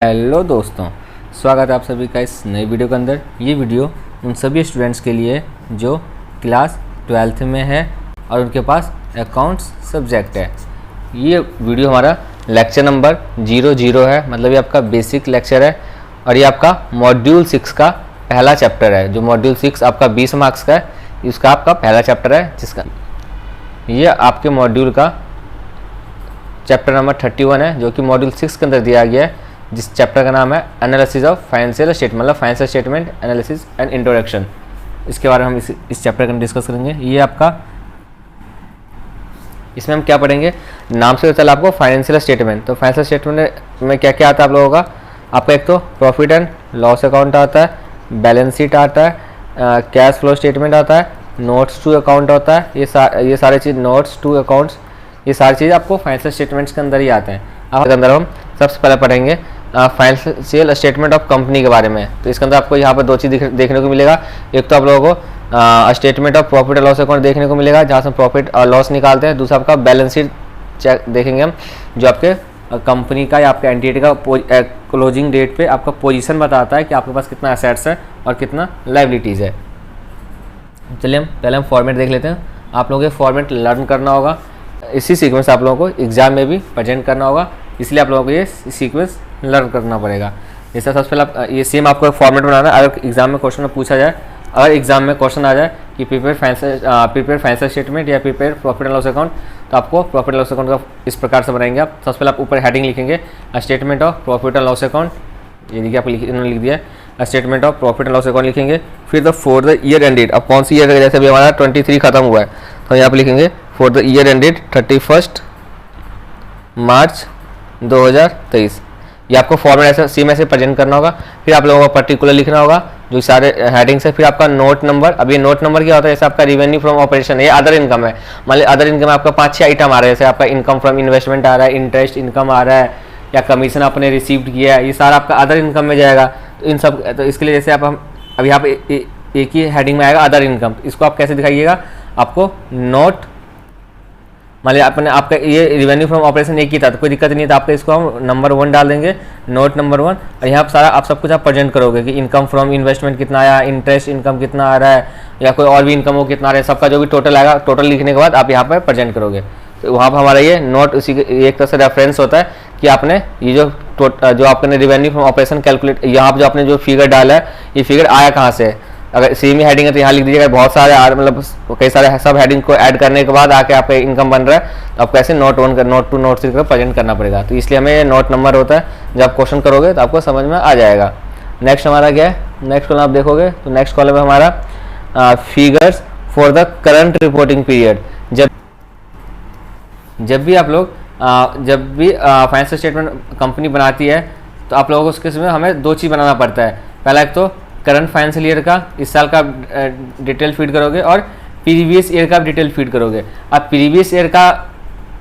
Hello दोस्तों, स्वागत है आप सभी का इस नई वीडियो के अंदर। ये वीडियो उन सभी स्टूडेंट्स के लिए जो क्लास 12th में है और उनके पास अकाउंट्स सब्जेक्ट है। ये वीडियो हमारा लेक्चर नंबर 00 है, मतलब ये आपका बेसिक लेक्चर है और ये आपका मॉड्यूल 6 का पहला चैप्टर है। जो मॉड्यूल 6 आपका 20 मार्क्स का है, इसका आपका पहला चैप्टर है, जिसका ये आपके मॉड्यूल का चैप्टर नंबर 31 है, जो कि मॉड्यूल 6 के अंदर दिया गया है, जिस चैप्टर का नाम है एनालिसिस ऑफ फाइनेंशियल स्टेटमेंट, मतलब financial statement analysis and introduction. इसके बारे में हम इस चैप्टर का डिस्कस करेंगे। ये आपका इसमें हम क्या पढ़ेंगे, नाम से पता चला आपको फाइनेंशियल स्टेटमेंट। तो फाइनेंशियल स्टेटमेंट में क्या क्या आता है आप लोगों का, आपका एक तो प्रॉफिट एंड लॉस अकाउंट आता है, बैलेंस शीट आता है, कैश फ्लो स्टेटमेंट आता है, नोट्स टू अकाउंट होता है। ये सारी चीज़, नोट्स टू अकाउंट्स, ये सारी चीज़ आपको फाइनेंशियल स्टेटमेंट्स के अंदर ही आते हैं। अब इसके अंदर हम सबसे पहले पढ़ेंगे फाइनेंशियल स्टेटमेंट ऑफ कंपनी के बारे में। तो इसके अंदर आपको यहाँ पर दो चीज़ देखने को मिलेगा। एक तो आप लोगों को स्टेटमेंट ऑफ प्रॉफिट और लॉस अकाउंट देखने को मिलेगा, जहाँ से प्रॉफिट और लॉस निकालते हैं। दूसरा आपका बैलेंस शीट चेक देखेंगे हम, जो आपके कंपनी का या आपके एंटिटी का क्लोजिंग डेट पे आपका पोजीशन बताता है कि आपके पास कितना एसेट्स है और कितना लायबिलिटीज़ है। चलिए पहले हम फॉर्मेट देख लेते हैं। आप लोगों को फॉर्मेट लर्न करना होगा, इसी सीक्वेंस आप लोगों को एग्जाम में भी प्रेजेंट करना होगा, इसलिए आप लोगों को ये सीक्वेंस लर्न करना पड़ेगा। जैसा सबसे पहले आप ये सेम आपको फॉर्मेट बनाना है। अगर एग्जाम में क्वेश्चन में पूछा जाए, अगर एग्जाम में क्वेश्चन आ जाए कि प्रिपेयर फाइनेंशियल स्टेटमेंट या prepare profit and loss account, तो आपको प्रॉफिट एंड लॉस अकाउंट का इस प्रकार से बनाएंगे आप। सबसे पहले आप ऊपर हेडिंग लिखेंगे statement of profit and loss account, ये देखिए आप इन्होंने लिख दिया है statement of profit and loss account लिखेंगे। फिर फॉर द ईयर एंडेड, अब कौन सी ईयर है, जैसे अभी हमारा 23 खत्म हुआ है, तो यहाँ पर लिखेंगे फॉर द ईयर एंडेड 31 मार्च 2023। ये आपको फॉर्मेट ऐसे सेम ऐसे प्रेजेंट करना होगा। फिर आप लोगों को पर्टिकुलर लिखना होगा जो सारे हेडिंग्स है। फिर आपका नोट नंबर, अब ये नोट नंबर क्या होता है, जैसे आपका रिवेन्यू फ्रॉम ऑपरेशन है, ये अदर इनकम है। मान लीजिए अदर इनकम में आपका 5-6 आइटम आ रहे हैं, जैसे आपका इनकम फ्रॉम इन्वेस्टमेंट आ रहा है, इंटरेस्ट इनकम आ रहा है, या कमीशन आपने रिसीव्ड किया है, ये सारा आपका अदर इनकम में जाएगा। तो इन सब, तो इसके लिए जैसे हम अब यहाँ पे एक ही हेडिंग में आएगा अदर इनकम, इसको आप कैसे दिखाइएगा, आपको नोट, मान लीजिए आपने आपका ये रिवेन्यू फ्रॉम ऑपरेशन एक ही था, तो कोई दिक्कत नहीं है, तो आपका इसको हम नंबर 1 डाल देंगे, नोट नंबर 1। और यहाँ पर सारा आप सब कुछ आप प्रेजेंट करोगे कि इनकम फ्रॉम इन्वेस्टमेंट कितना आया, इंटरेस्ट इनकम कितना आ रहा है, या कोई और भी इनकम हो कितना आ रहा है, सबका जो भी टोटल आएगा, टोटल लिखने के बाद आप यहाँ पर प्रेजेंट करोगे। तो वहाँ पर हमारा ये नोट उसी एक तरह से रेफरेंस होता है कि आपने ये जो आपने रिवेन्यू फ्रॉम ऑपरेशन कैलकुलेट, यहाँ पर जो आपने जो फिगर डाला है, ये फिगर आया कहाँ से है। अगर सेम ही हेडिंग है तो यहाँ लिख दीजिएगा। बहुत सारे मतलब कई सारे सब हेडिंग को ऐड करने के बाद आके आपका इनकम बन रहा है, तो आपको ऐसे नोट 1 नोट 2 नोट 3 का प्रेजेंट करना पड़ेगा। तो इसलिए हमें नोट नंबर होता है, जब आप क्वेश्चन करोगे तो आपको समझ में आ जाएगा। नेक्स्ट हमारा क्या है, नेक्स्ट कॉलम आप देखोगे तो नेक्स्ट कॉलम है हमारा figures for the current reporting period. जब भी आप लोग जब भी फाइनेंशियल स्टेटमेंट कंपनी बनाती है, तो आप लोगों को उसके समय हमें 2 चीज़ बनाना पड़ता है। पहला एक तो करंट फाइनेंशियल ईयर का, इस साल का डिटेल फीड करोगे, और प्रीवियस ईयर का डिटेल फीड करोगे। अब प्रीवियस ईयर का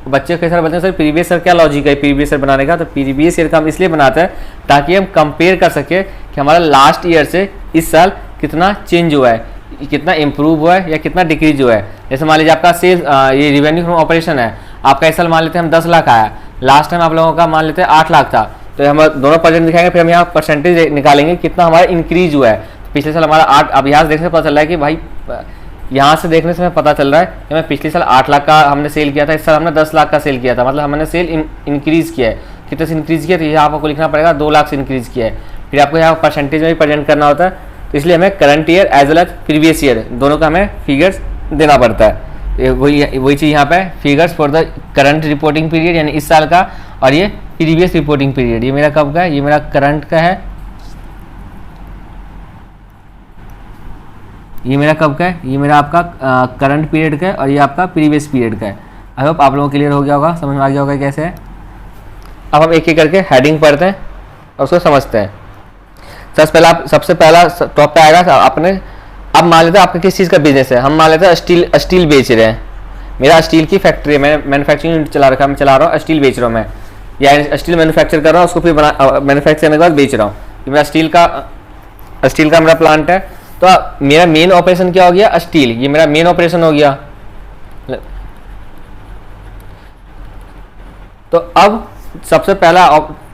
बच्चे कई सारे बच्चे सर प्रीवियस ईयर क्या लॉजिक है प्रीवियस ईयर बनाने का, तो प्रीवियस ईयर का हम इसलिए बनाते हैं ताकि हम कंपेयर कर सके कि हमारा लास्ट ईयर से इस साल कितना चेंज हुआ है, कितना इंप्रूव हुआ है या कितना डिक्रीज हुआ है। जैसे मान लीजिए आपका सेल्स, ये रिवेन्यू फ्रॉम ऑपरेशन है, आपका इस साल मान लेते हैं हम 10 लाख आया, लास्ट टाइम आप लोगों का मान लेते हैं 8 लाख था, तो हम दोनों परसेंट दिखाएंगे। फिर हम यहाँ परसेंटेज निकालेंगे कितना हमारा इंक्रीज हुआ है। तो पिछले साल हमारा 8, अब यहाँ से देखने से पता चल रहा है कि भाई यहाँ से देखने से हमें पता चल रहा है कि हमें पिछले साल 8 लाख का हमने सेल किया था, इस साल हमने 10 लाख का सेल किया था, मतलब हमने सेल इंक्रीज किया है। कितने से इंक्रीज किया, तो यहाँ आपको लिखना पड़ेगा 2 लाख से इंक्रीज किया है। फिर आपको यहाँ परसेंटेज में भी प्रेजेंट करना होता है, तो इसलिए हमें current year as well as previous year दोनों का हमें फिगर्स देना पड़ता है। वही चीज़ यहाँ पे figures for the current reporting period, यानी इस साल का, और ये प्रीवियस रिपोर्टिंग पीरियड, ये मेरा कब का है, ये मेरा करंट का है, ये मेरा कब का है, ये मेरा आपका करंट पीरियड का है, और ये आपका प्रीवियस पीरियड का है। आई होप आप लोगों को क्लियर हो गया होगा, समझ में आ गया होगा कैसे है। अब हम एक एक करके हेडिंग पढ़ते हैं और उसको समझते हैं। सबसे पहला टॉप पे आएगा आपने, अब मान लेते हैं आपका किस चीज़ का बिजनेस है, हम मान लेते हैं स्टील बेच रहे हैं, मेरा स्टील की फैक्ट्री है, मैं मैन्युफैक्चरिंग यूनिट चला रखा है, मैं चला रहा हूँ, स्टील बेच रहा हूँ मैं, या स्टील मैन्युफैक्चर कर रहा हूँ, उसको फिर मैन्युफैक्चर करने के बाद बेच रहा हूँ। ये मेरा स्टील का मेरा प्लांट है। तो मेरा मेन ऑपरेशन क्या हो गया, स्टील, ये मेरा मेन ऑपरेशन हो गया। तो अब सबसे पहला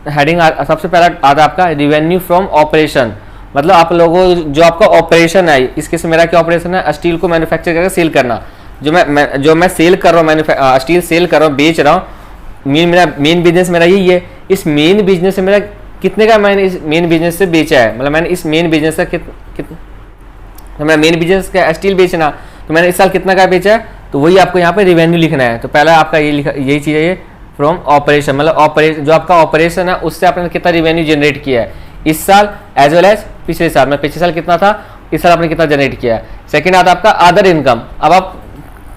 हेडिंग सबसे पहला आता है आपका रिवेन्यू फ्रॉम ऑपरेशन, मतलब आप लोगों जो आपका ऑपरेशन है, इसके से मेरा क्या ऑपरेशन है, स्टील को मैन्युफैक्चर करके सेल करना। जो मैं सेल कर रहा हूँ, स्टील सेल कर रहा हूँ, बेच रहा हूँ, मेरा मेन बिजनेस मेरा यही है। इस मेन बिजनेस से मेरा कितने का मैंने इस मेन बिजनेस से बेचा है, मतलब मैंने इस मेन बिजनेस से तो मेरा मेन बिजनेस का स्टील बेचना, तो मैंने इस साल कितना का बेचा है, तो वही आपको यहाँ पे रिवेन्यू लिखना है। तो पहला आपका यही चीज़ है, ये फ्रॉम ऑपरेशन, मतलब जो आपका ऑपरेशन है उससे आपने कितना रिवेन्यू जनरेट किया है इस साल एज वेल एज पिछले साल। मैं पिछले साल कितना था, इस साल आपने कितना जनरेट किया है। सेकंड आता है आपका अदर इनकम। अब आप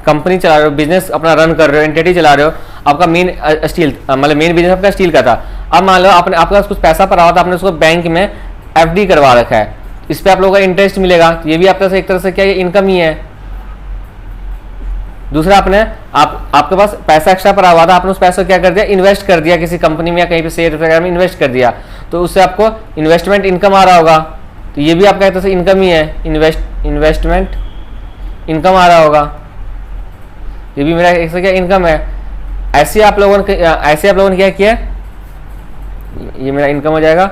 कंपनी चला रहे हो, बिजनेस अपना रन कर रहे हो, एंटिटी चला रहे हो, आपका मेन स्टील मतलब मेन बिजनेस आपका स्टील का था। अब मान लो आपने आपके पास कुछ पैसा पड़ा हुआ था, आपने उसको बैंक में एफडी करवा रखा है, इस पर आप लोगों का इंटरेस्ट मिलेगा, तो ये भी आपका एक तरह से क्या, ये इनकम ही है। दूसरा आपके पास पैसा एक्स्ट्रा पड़ा हुआ था, आपने उस पैसे को क्या कर दिया, इन्वेस्ट कर दिया किसी कंपनी में या कहीं पे शेयर वगैरह में इन्वेस्ट कर दिया, तो उससे आपको इन्वेस्टमेंट इनकम आ रहा होगा, तो ये भी आपका एक तरह से इनकम ही है, इन्वेस्टमेंट इनकम आ रहा होगा, ये भी मेरा एक क्या इनकम है। ऐसे आप लोगों ने क्या किया, ये मेरा इनकम हो जाएगा।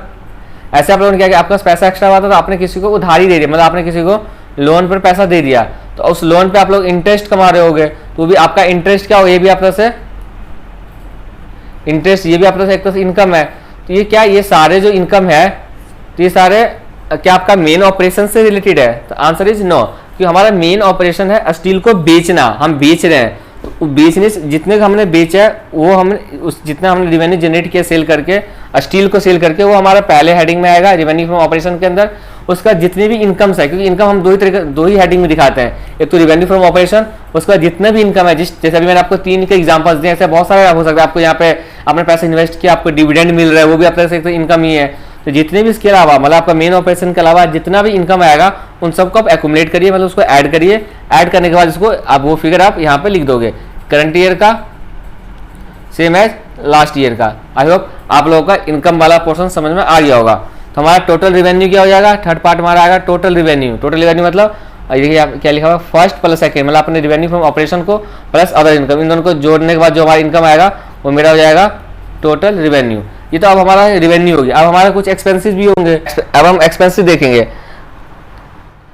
ऐसे आप लोगों ने क्या किया, आपके पास पैसा एक्स्ट्रा हुआ था तो आपने किसी को उधारी दे दिया, मतलब आपने किसी को लोन पर पैसा दे दिया, तो उस लोन पे आप लोग इंटरेस्ट कमा रहे होगे, तो भी आपका इंटरेस्ट क्या हो, ये भी आपका से इंटरेस्ट, ये भी आपका से एक तरह से इनकम है। तो ये क्या, ये सारे जो इनकम है, तो ये सारे क्या आपका मेन ऑपरेशन से रिलेटेड है, तो आंसर इज नो, क्योंकि हमारा मेन ऑपरेशन है स्टील को बेचना, हम बेच रहे हैं, तो बेचने से जितने का हमने बेचा है वो हम जितना हमने रिवेन्यू जनरेट किया सेल करके, स्टील को सेल करके, वो हमारा पहले हेडिंग में आएगा रिवेन्यू फ्रॉम ऑपरेशन के अंदर। उसका जितने भी इनकम्स है, क्योंकि इनकम हम दो ही हेडिंग में दिखाते हैं, एक तो रिवेन्यू फ्रॉम ऑपरेशन, उसका जितना भी इनकम है, जैसे अभी मैंने आपको 3 के एग्जांपल्स दिए, ऐसे बहुत सारे हो सकते हैं। आपको यहाँ पे आपने पैसा इन्वेस्ट किया, आपको डिविडेंड मिल रहा है, वो भी आपका एक इनकम ही है। तो जितने भी इसके अलावा, मतलब आपका मेन ऑपरेशन के अलावा जितना भी इनकम आएगा, उन सबको आप एक्यूमुलेट करिए, मतलब उसको ऐड करिए, ऐड करने के बाद इसको आप वो फिगर आप यहाँ पे लिख दोगे, करंट ईयर का सेम एज लास्ट ईयर का। आई होप आप लोगों का इनकम वाला पोर्शन समझ में आ गया होगा। तो हमारा टोटल रिवेन्यू क्या हो जाएगा, थर्ड पार्ट हमारा आएगा टोटल रिवेन्यू। टोटल रिवेन्यू मतलब देखिए क्या लिखा हुआ, फर्स्ट प्लस सेकेंड, मतलब अपने रिवेन्यू फ्रॉम ऑपरेशन को प्लस अदर इनकम, इन दोनों को जोड़ने के बाद जो हमारा इनकम आएगा वो मेरा हो जाएगा टोटल रिवेन्यू। ये तो अब हमारा रिवेन्यू हो गया। अब हमारा कुछ एक्सपेंसेस भी होंगे, अब हम एक्सपेंसेस देखेंगे।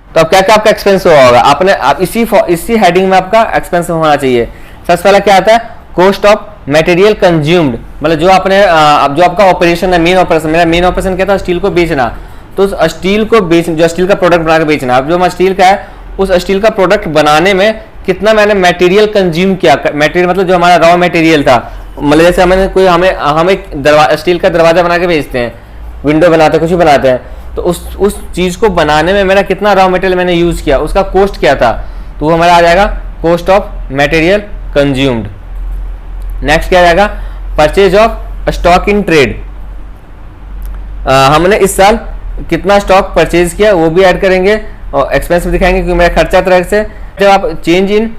तो अब क्या क्या आपका एक्सपेंस होगा, आपने इसी हेडिंग में आपका एक्सपेंस होना चाहिए। सबसे पहला क्या आता है, कॉस्ट ऑफ मटेरियल कंज्यूम्ड, मतलब जो आपका ऑपरेशन है, मेन ऑपरेशन, मेरा मेन ऑपरेशन क्या था, स्टील को बेचना, तो उस स्टील को जो स्टील का प्रोडक्ट बना के बेचना। अब जो स्टील का है, उस स्टील का प्रोडक्ट बनाने में कितना मैंने मटेरियल कंज्यूम किया, मटेरियल मतलब जो हमारा रॉ मटेरियल था, मतलब जैसे हम एक स्टील का दरवाजा बना के बेचते हैं, विंडो बनाते हैं, कुछ भी बनाते हैं, तो उस चीज को बनाने में मेरा कितना रॉ मटेरियल मैंने यूज किया, उसका कॉस्ट क्या था, तो वो हमारा आ जाएगा cost of material consumed. Next क्या आएगा, purchase of stock in trade, हमने इस साल कितना स्टॉक परचेज किया वो भी ऐड करेंगे और एक्सपेंस में दिखाएंगे, क्योंकि मेरा खर्चा तरह से। जब आप change in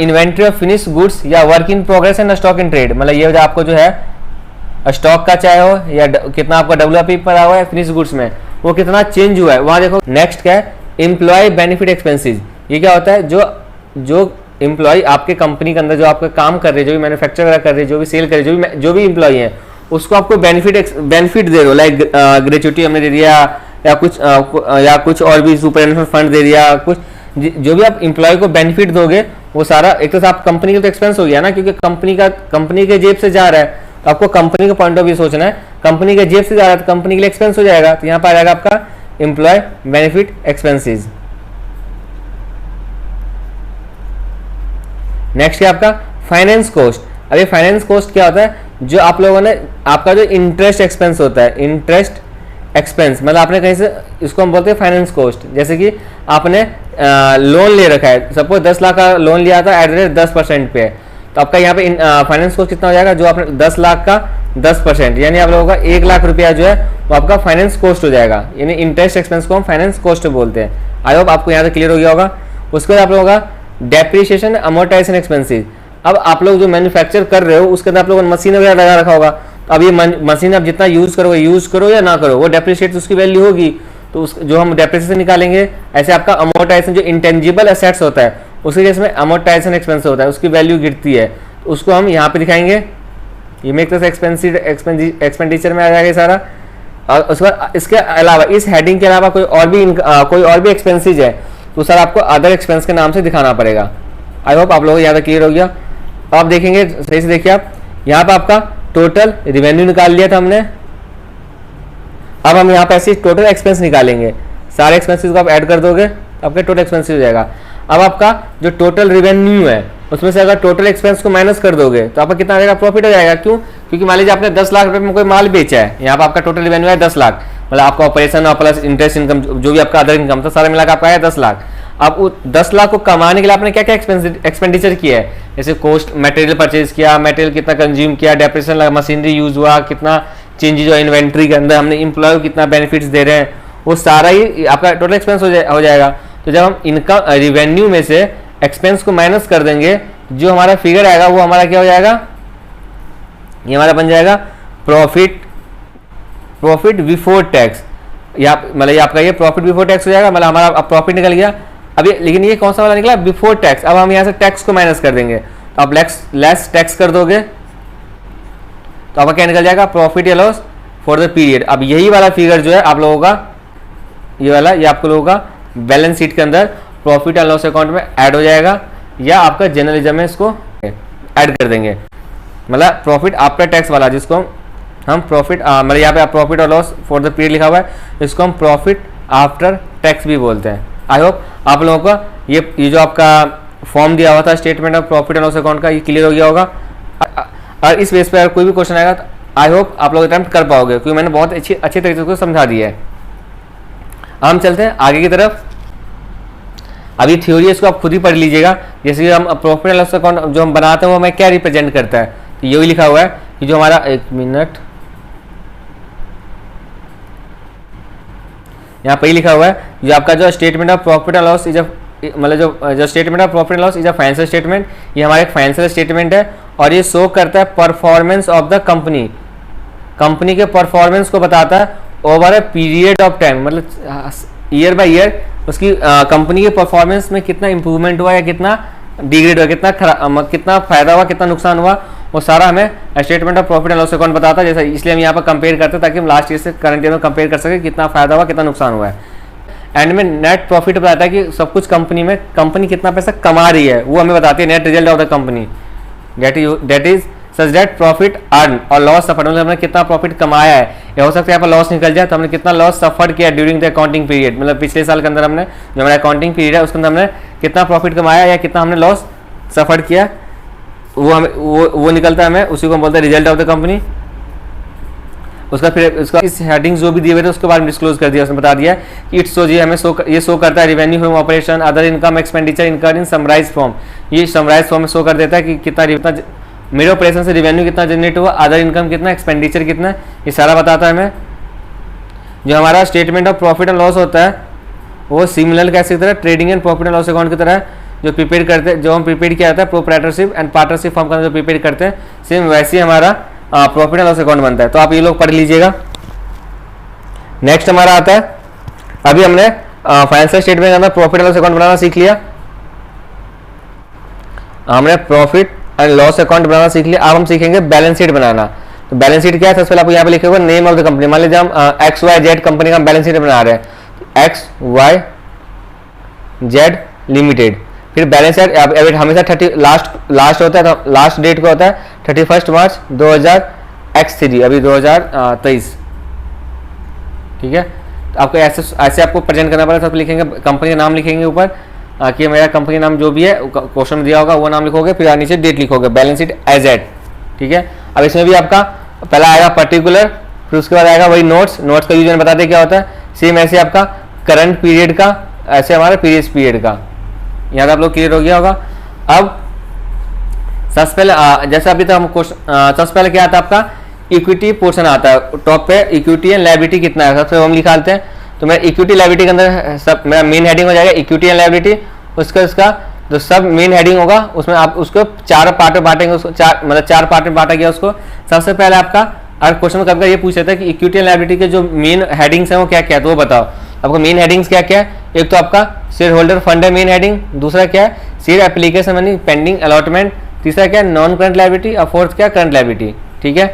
inventory of finish goods या work in progress and stock in trade, मतलब ये आपको जो है स्टॉक का चाहे हो या कितना आपका WIP पड़ा हुआ है फिनिश गुड्स में, वो कितना चेंज हुआ है वहां देखो। नेक्स्ट क्या है, एम्प्लॉय बेनिफिट एक्सपेंसेस, ये क्या होता है, जो एम्प्लॉय आपके कंपनी के अंदर जो आपका काम कर रहे हैं, जो भी मैन्युफैक्चर वगैरह कर रहे हैं, जो भी सेल कर रहे हैं, जो भी एम्प्लॉय है, उसको आपको बेनिफिट दे रहे हो, लाइक ग्रेचुटी हमने दे दिया या कुछ और भी सुपरएनुअल फंड दे दिया, कुछ जो भी आप एम्प्लॉय को बेनिफिट दोगे वो सारा एक तो आप कंपनी का तो एक्सपेंस हो गया ना, क्योंकि कंपनी के जेब से जा रहा है, तो आपको कंपनी का पॉइंट ऑफ व्यू सोचना है, कंपनी के जेब से जा रहा है तो कंपनी के लिए एक्सपेंस हो जाएगा, तो यहाँ पर आ जाएगा आपका एम्प्लॉय बेनिफिट एक्सपेंसेस। नेक्स्ट है आपका फाइनेंस कॉस्ट। अब ये फाइनेंस कॉस्ट क्या होता है, जो आप लोगों ने आपका जो इंटरेस्ट एक्सपेंस होता है, इंटरेस्ट एक्सपेंस मतलब आपने कहीं से, इसको हम बोलते हैं फाइनेंस कॉस्ट। जैसे कि आपने लोन ले रखा है, सपोज 10 लाख का लोन लिया था एट द रेट 10% पे, तो आपका यहाँ पे फाइनेंस कॉस्ट कितना हो जाएगा, जो आपने 10 लाख का 10%, यानी आप लोगों का 1 लाख रुपया जो है वो आपका फाइनेंस कॉस्ट हो जाएगा, यानी इंटरेस्ट एक्सपेंस को हम फाइनेंस कॉस्ट बोलते हैं। आई होप आपको यहाँ तक क्लियर हो गया होगा। उसके बाद आप लोगों का डेप्रिसिएशन अमोर्टाइजेशन एक्सपेंसेस। अब आप लोग जो मैन्युफैक्चर कर रहे हो उसके अंदर आप लोगों ने मशीन वगैरह लगा रखा होगा, तो अब ये मशीन आप जितना यूज करो या ना करो, वो डेप्रिशिएट उसकी वैल्यू होगी, तो जो हम डेप्रिसिएशन निकालेंगे, ऐसे आपका अमोर्टाइजेशन जो इंटेंजिबल एसेट्स होता है उसके जिसमें अमोर्टाइजेशन एक्सपेंस होता है, उसकी वैल्यू गिरती है, तो उसको हम यहाँ पे दिखाएंगे ये में एक तरह से एक्सपेंडिचर में आ जाएगा ये सारा। और उसके बाद इसके अलावा इस हेडिंग के अलावा कोई और भी एक्सपेंसेज है तो सर आपको अदर एक्सपेंस के नाम से दिखाना पड़ेगा। आई होप आप लोगों को ज़्यादा क्लियर हो गया। तो आप देखेंगे सही से, देखिए आप यहाँ पे आपका टोटल रिवेन्यू निकाल लिया था हमने। अब हम यहाँ पे ऐसे टोटल एक्सपेंस निकालेंगे, सारे एक्सपेंसेस को आप ऐड कर दोगे तो आपका टोटल एक्सपेंस हो जाएगा। अब आपका जो टोटल रिवेन्यू है उसमें से अगर टोटल एक्सपेंस को माइनस कर दोगे तो आपका कितना आ जाएगा, प्रॉफिट हो जाएगा। क्यों? क्योंकि मान लीजिए आपने 10 लाख रुपए में कोई माल बेचा है, यहाँ पे आपका टोटल रिवेन्यू है 10 लाख, मतलब आपका ऑपरेशन और प्लस इंटरेस्ट इनकम जो भी आपका अदर इनकम था सारा मिलाकर आपका है 10 लाख। अब वो 10 लाख को कमाने के लिए आपने क्या क्या एक्सपेंडिचर किया है, जैसे कॉस्ट मटेरियल परचेज किया, मटेरियल कितना कंज्यूम किया, डेप्रेशन लगा, मशीनरी यूज हुआ, कितना चेंजेज हुआ इन्वेंट्री के अंदर, हमने एम्प्लॉय को कितना बेनिफिट्स दे रहे हैं, वो सारा ही आपका टोटल एक्सपेंस हो जाएगा। तो जब हम इनकम रिवेन्यू में से एक्सपेंस को माइनस कर देंगे, जो हमारा फिगर आएगा वो हमारा क्या हो जाएगा, ये हमारा बन जाएगा प्रॉफिट बिफोर टैक्स। या मतलब ये आपका ये प्रॉफिट बिफोर टैक्स हो जाएगा, मतलब हमारा अब प्रॉफिट निकल गया। अब ये लेकिन ये कौन सा वाला निकला, बिफोर टैक्स। अब हम यहाँ से टैक्स को माइनस कर देंगे तो आप लेस टैक्स कर दोगे तो आपका क्या निकल जाएगा, प्रॉफिट या लॉस फॉर द पीरियड। अब यही वाला फिगर जो है आप लोगों का ये वाला, ये आपको लोगों का बैलेंस शीट के अंदर प्रॉफिट एंड लॉस अकाउंट में ऐड हो जाएगा, या आपका जर्नलिज्म में इसको ऐड कर देंगे, मतलब प्रॉफिट आफ्टर टैक्स वाला, जिसको हम प्रॉफिट मतलब यहाँ पे प्रॉफिट और लॉस फॉर द पीरियड लिखा हुआ है, इसको हम प्रॉफिट आफ्टर टैक्स भी बोलते हैं। आई होप आप लोगों को ये जो आपका फॉर्म दिया हुआ था statement of profit and loss account का, ये क्लियर हो गया होगा। और इस बेस पे अगर कोई भी क्वेश्चन आएगा तो आई होप आप लोग अटेम्प्ट कर पाओगे, क्योंकि मैंने बहुत अच्छे तरीके से उसको समझा दिया है। हम चलते हैं आगे की तरफ। अभी थ्योरी इसको आप खुद ही पढ़ लीजिएगा। जैसे हम प्रॉफिट एंड लॉस अकाउंट जो हम बनाते हैं वो हमें क्या रिप्रेजेंट करता है, तो यही लिखा हुआ है कि जो हमारा, एक मिनट, यहाँ पे ही लिखा हुआ है जो आपका जो statement of profit and loss is मतलब जो statement of profit and loss is a financial statement, ये हमारा एक फाइनेंशियल स्टेटमेंट है और ये शो करता है परफॉर्मेंस ऑफ द कंपनी के परफॉर्मेंस को बताता है over a period of time, मतलब ईयर बाय ईयर उसकी कंपनी के परफॉर्मेंस में कितना इंप्रूवमेंट हुआ या कितना डिग्रेड हुआ, कितना फायदा हुआ, कितना नुकसान हुआ, वो सारा हमें statement of profit and loss account बताता है। जैसे इसलिए हम यहाँ पर कंपेयर करते हैं ताकि हम लास्ट ईयर से करंट ईयर में कंपेयर कर सके कितना फायदा हुआ, कितना नुकसान हुआ है। एंड में नेट प्रॉफिट बताता है कि सब कुछ कंपनी कितना पैसा कमा रही है, वो हमें बताती है net result of the company, that is such that profit earn और लॉस सफर्ड, मतलब हमने कितना प्रॉफिट कमाया है, या हो सकता है यहाँ पर लॉस निकल जाए तो हमने कितना लॉस सफर्ड किया ड्यूरिंग द अकाउंटिंग पीरियड, मतलब पिछले साल के अंदर हमने जो हमारा अकाउंटिंग पीरियड है उसके अंदर हमने कितना प्रॉफिट कमाया या कितना हमने लॉस सफर्ड किया, वो हमें वो निकलता है, हमें उसी को हम बोलते हैं रिजल्ट ऑफ द कंपनी। उसका फिर उसका इस हेडिंग्स जो भी दिए हुए थे उसके बारे में डिस्क्लोज कर दिया, उसने बता दिया कि इट्स सो जी हमें ये शो करता है revenue from operation, other income expenditure incurred in summarise form, ये समराइज फॉर्म में शो कर देता है कि कितना मेरे ऑपरेशन से रिवेन्यू कितना जनरेट हुआ, अदर इनकम कितना, एक्सपेंडिचर कितना, ये सारा बताता है हमें। जो हमारा statement of profit and loss होता है वो सिमिलर कैसे की तरह trading and profit and loss account की तरह जो प्रिपेयर करते हैं, जो हम प्रिपेयर किया जाता है प्रोप्राइटरशिप एंड पार्टनरशिप फॉर्म का जो प्रिपेयर करते हैं, सेम वैसे ही हमारा प्रॉफिट एंड लॉस अकाउंट बनता है। तो आप ये लोग पढ़ लीजिएगा। नेक्स्ट हमारा आता है, अभी हमने फाइनेंशियल स्टेटमेंट के अंदर प्रॉफिट एंड लॉस अकाउंट बनाना सीख लिया, हमने प्रॉफिट एंड लॉस अकाउंट बनाना सीख लिया। अब हम सीखेंगे बैलेंस शीट बनाना। तो बैलेंस शीट क्या है, सबसे पहले आपको यहाँ पे लिखे हुआ नेम ऑफ द कंपनी, मान लीजिए हम XYZ कंपनी का बैलेंस शीट बना रहे हैं, XYZ लिमिटेड, फिर बैलेंस शीट हमेशा 30 लास्ट होता है, तो लास्ट डेट को होता है 31 मार्च 2000X3, अभी 2023, ठीक है। तो आपको ऐसे आपको प्रेजेंट करना पड़ेगा। सब लिखेंगे कंपनी का नाम लिखेंगे ऊपर कि मेरा कंपनी नाम जो भी है क्वेश्चन में दिया होगा वो नाम लिखोगे, फिर नीचे डेट लिखोगे, बैलेंस शीट एज एट, ठीक है। अब इसमें भी आपका पहला आएगा पर्टिकुलर, फिर उसके बाद आएगा वही नोट्स का यूज बताते हैं क्या होता है, सेम ऐसे आपका करंट पीरियड का, ऐसे हमारा प्रीवियस पीरियड का, यहाँ आप लोग क्लियर हो गया होगा। अब सबसे पहले जैसे अभी तक हम सबसे पहले क्या आता है आपका इक्विटी पोर्शन आता है, टॉप पे इक्विटी एंड लायबिलिटी कितना है सबसे हम निकालते हैं। तो मैं इक्विटी लायबिलिटी के अंदर सब मेरा मेन हेडिंग हो जाएगा इक्विटी एंड लायबिलिटी, उसका जो सब मेन हेडिंग होगा उसमें आप उसको 4 पार्ट में बांटेंगे, उसको 4 पार्ट में बांटा गया उसको। सबसे पहले आपका अगर क्वेश्चन में कभी ये पूछ लेता है कि इक्विटी एंड लायबिलिटी के जो मेन हेडिंग्स हैं वो क्या क्या है, तो वो बताओ आपको मेन हेडिंग्स क्या क्या है। एक तो आपका शेयर होल्डर फंड है मेन हेडिंग, दूसरा क्या है share application money pending allotment, तीसरा क्या है नॉन करंट लायबिलिटी और फोर्थ क्या करंट लायबिलिटी, ठीक है।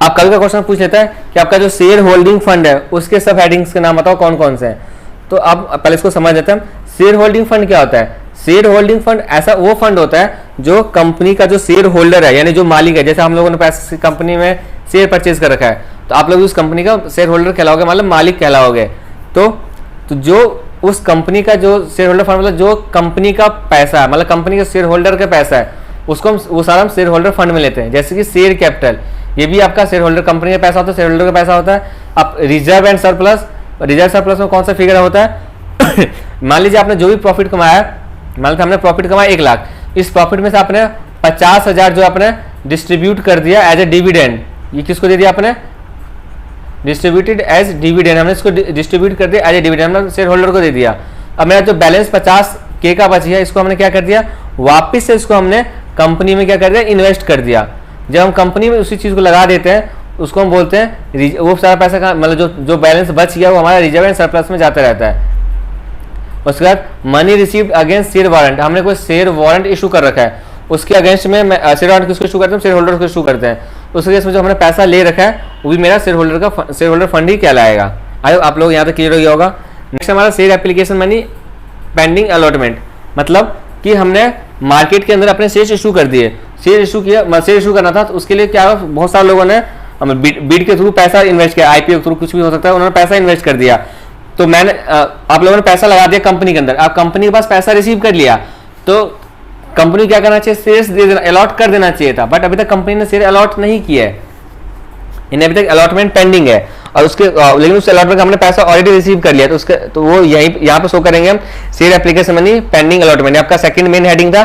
आप कल का क्वेश्चन पूछ लेता है कि आपका जो शेयर होल्डिंग फंड है उसके सब हेडिंग्स के नाम बताओ कौन कौन से हैं। तो अब पहले इसको समझ लेते हैं। शेयर होल्डिंग फंड क्या होता है? शेयर होल्डिंग फंड ऐसा वो फंड होता है जो कंपनी का जो शेयर होल्डर है, यानी जो मालिक है, जैसे हम लोगों ने पैसे कंपनी में शेयर परचेज कर रखा है, तो आप लोग उस कंपनी का शेयर होल्डर कहलाओगे, मतलब मालिक कहलाओगे। तो जो उस कंपनी का जो शेयर होल्डर फंड, मतलब जो कंपनी का पैसा है, मतलब कंपनी का शेयर होल्डर का पैसा है, उसको हम वो सारा हम शेयर होल्डर फंड में लेते हैं। जैसे कि शेयर कैपिटल, ये भी आपका शेयर होल्डर कंपनी का पैसा होता है, शेयर होल्डर का पैसा होता है। अब reserve and surplus, reserve surplus में कौन सा फिगर होता है? मान लीजिए आपने जो भी प्रॉफिट कमाया, मान लीजिए हमने प्रॉफिट कमाया 1 लाख, इस प्रॉफिट में से आपने 50,000 जो आपने डिस्ट्रीब्यूट कर दिया एज ए डिविडेंड। ये किसको दे दिया आपने? डिस्ट्रीब्यूटेड एज डिविडेंड, हमने इसको डिस्ट्रीब्यूट कर दिया एज ए डिविडेंड, हमने शेयर होल्डर को दे दिया। अब मेरा जो बैलेंस 50K का बच गया, इसको हमने क्या कर दिया, वापस से इसको हमने कंपनी में क्या कर दिया, इन्वेस्ट कर दिया। जब हम कंपनी में उसी चीज को लगा देते हैं, उसको हम बोलते हैं वो सारा पैसा का मतलब जो बैलेंस बच गया वो हमारा रिजर्व एंड सरप्लस में जाता रहता है। उसके बाद money received against share warrant, हमने कोई शेयर वारंट इशू कर रखा है, उसके अगेंस्ट में शेयर वारंट किसको इशू करते हैं? शेयर होल्डर को इशू करते हैं। उस केस में जो हमने पैसा ले रखा है वो भी मेरा शेयर होल्डर फंड ही कहलाएगा। आई आप लोग यहाँ तक क्लियर हो गया होगा। नेक्स्ट हमारा share application money pending allotment, मतलब कि हमने मार्केट के अंदर अपने शेयर इशू कर दिए, शेयर इशू किया, शेयर इशू करना था, तो उसके लिए क्या, बहुत सारे लोगों ने बीड के थ्रू पैसा इन्वेस्ट किया, आईपीओ के थ्रू, कुछ भी हो सकता है, उन्होंने पैसा इन्वेस्ट कर दिया। तो मैंने आप लोगों ने पैसा लगा दिया कंपनी के अंदर, आप कंपनी के पास पैसा रिसीव कर लिया, तो कंपनी क्या करना चाहिए, शेयर्स दे देना, अलॉट कर देना चाहिए था, बट अभी तक कंपनी ने शेयर अलॉट नहीं किया है, इन्हें अभी तक अलॉटमेंट पेंडिंग है। और उसके लेकिन उस अलॉटमेंट का हमने पैसा ऑलरेडी रिसीव कर लिया, तो उसके तो वो यहाँ पे शो करेंगे हम share application money pending allotment. आपका सेकंड मेन हेडिंग था।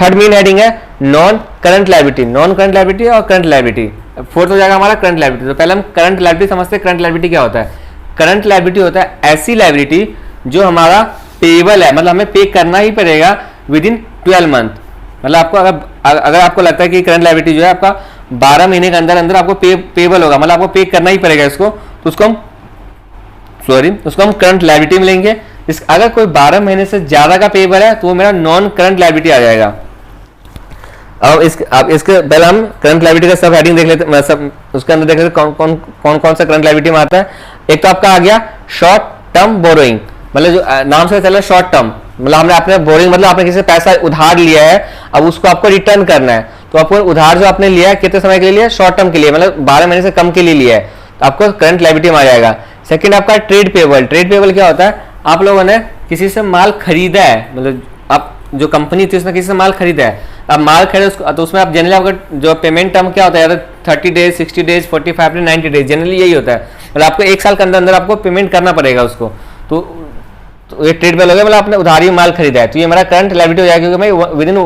थर्ड मेन हेडिंग है non current liability, non current liability और करंट लायबिलिटी। फोर्थ हो जाएगा हमारा करंट लायबिलिटी। तो पहले हम करंट लायबिलिटी समझते हैं। करंट लायबिलिटी क्या होता है? करंट लायबिलिटी होता है ऐसी लायबिलिटी जो हमारा पेएबल है, मतलब हमें पे करना ही पड़ेगा विद इन 12 मंथ। मतलब आपको अगर आपको लगता है कि करंट लायबिलिटी जो है आपका 12 महीने के अंदर अंदर आपको पेएबल होगा, मतलब आपको पे करना ही पड़ेगा इसको, तो उसको हम करंट लायबिलिटी में लेंगे। अगर कोई 12 महीने से ज्यादा का पेएबल है तो वो मेरा नॉन करंट लायबिलिटी आ जाएगा। अब इसके पहले हम करंट लायबिलिटी का सब हेडिंग देख लेते हैं, सब उसके अंदर देख लेते कौन कौन सा करंट लायबिलिटी में आता है। एक तो आपका आ गया शॉर्ट टर्म बोरोइंग, मतलब जो नाम से चल रहा है शॉर्ट टर्म, मतलब हमने अपने बोरिंग मतलब आपने किसी से पैसा उधार लिया है, अब उसको आपको रिटर्न करना है, तो आपको उधार जो आपने लिया है कितने समय के लिए लिया है? शॉर्ट टर्म के लिए, मतलब 12 महीने से कम के लिए लिया है, तो आपको करंट लायबिलिटी में आ जाएगा। सेकंड आपका ट्रेड पेएबल। ट्रेड पेएबल क्या होता है? आप लोगों ने किसी से माल खरीदा है, मतलब आप जो कंपनी थी उसने किसी से माल खरीदा है, अब माल खरीदे तो उसमें आप जनरली आपका जो पेमेंट टर्म क्या होता है, 30 days, 60 days, 45 days, 90 days, generally यही होता है, मतलब आपको 1 साल के अंदर अंदर आपको पेमेंट करना पड़ेगा उसको। तो ये ट्रेड पेएबल हो गया, मतलब आपने उधारी में माल खरीदा है, तो ये मेरा करंट लायबिलिटी हो जाएगा, क्योंकि भाई विद इन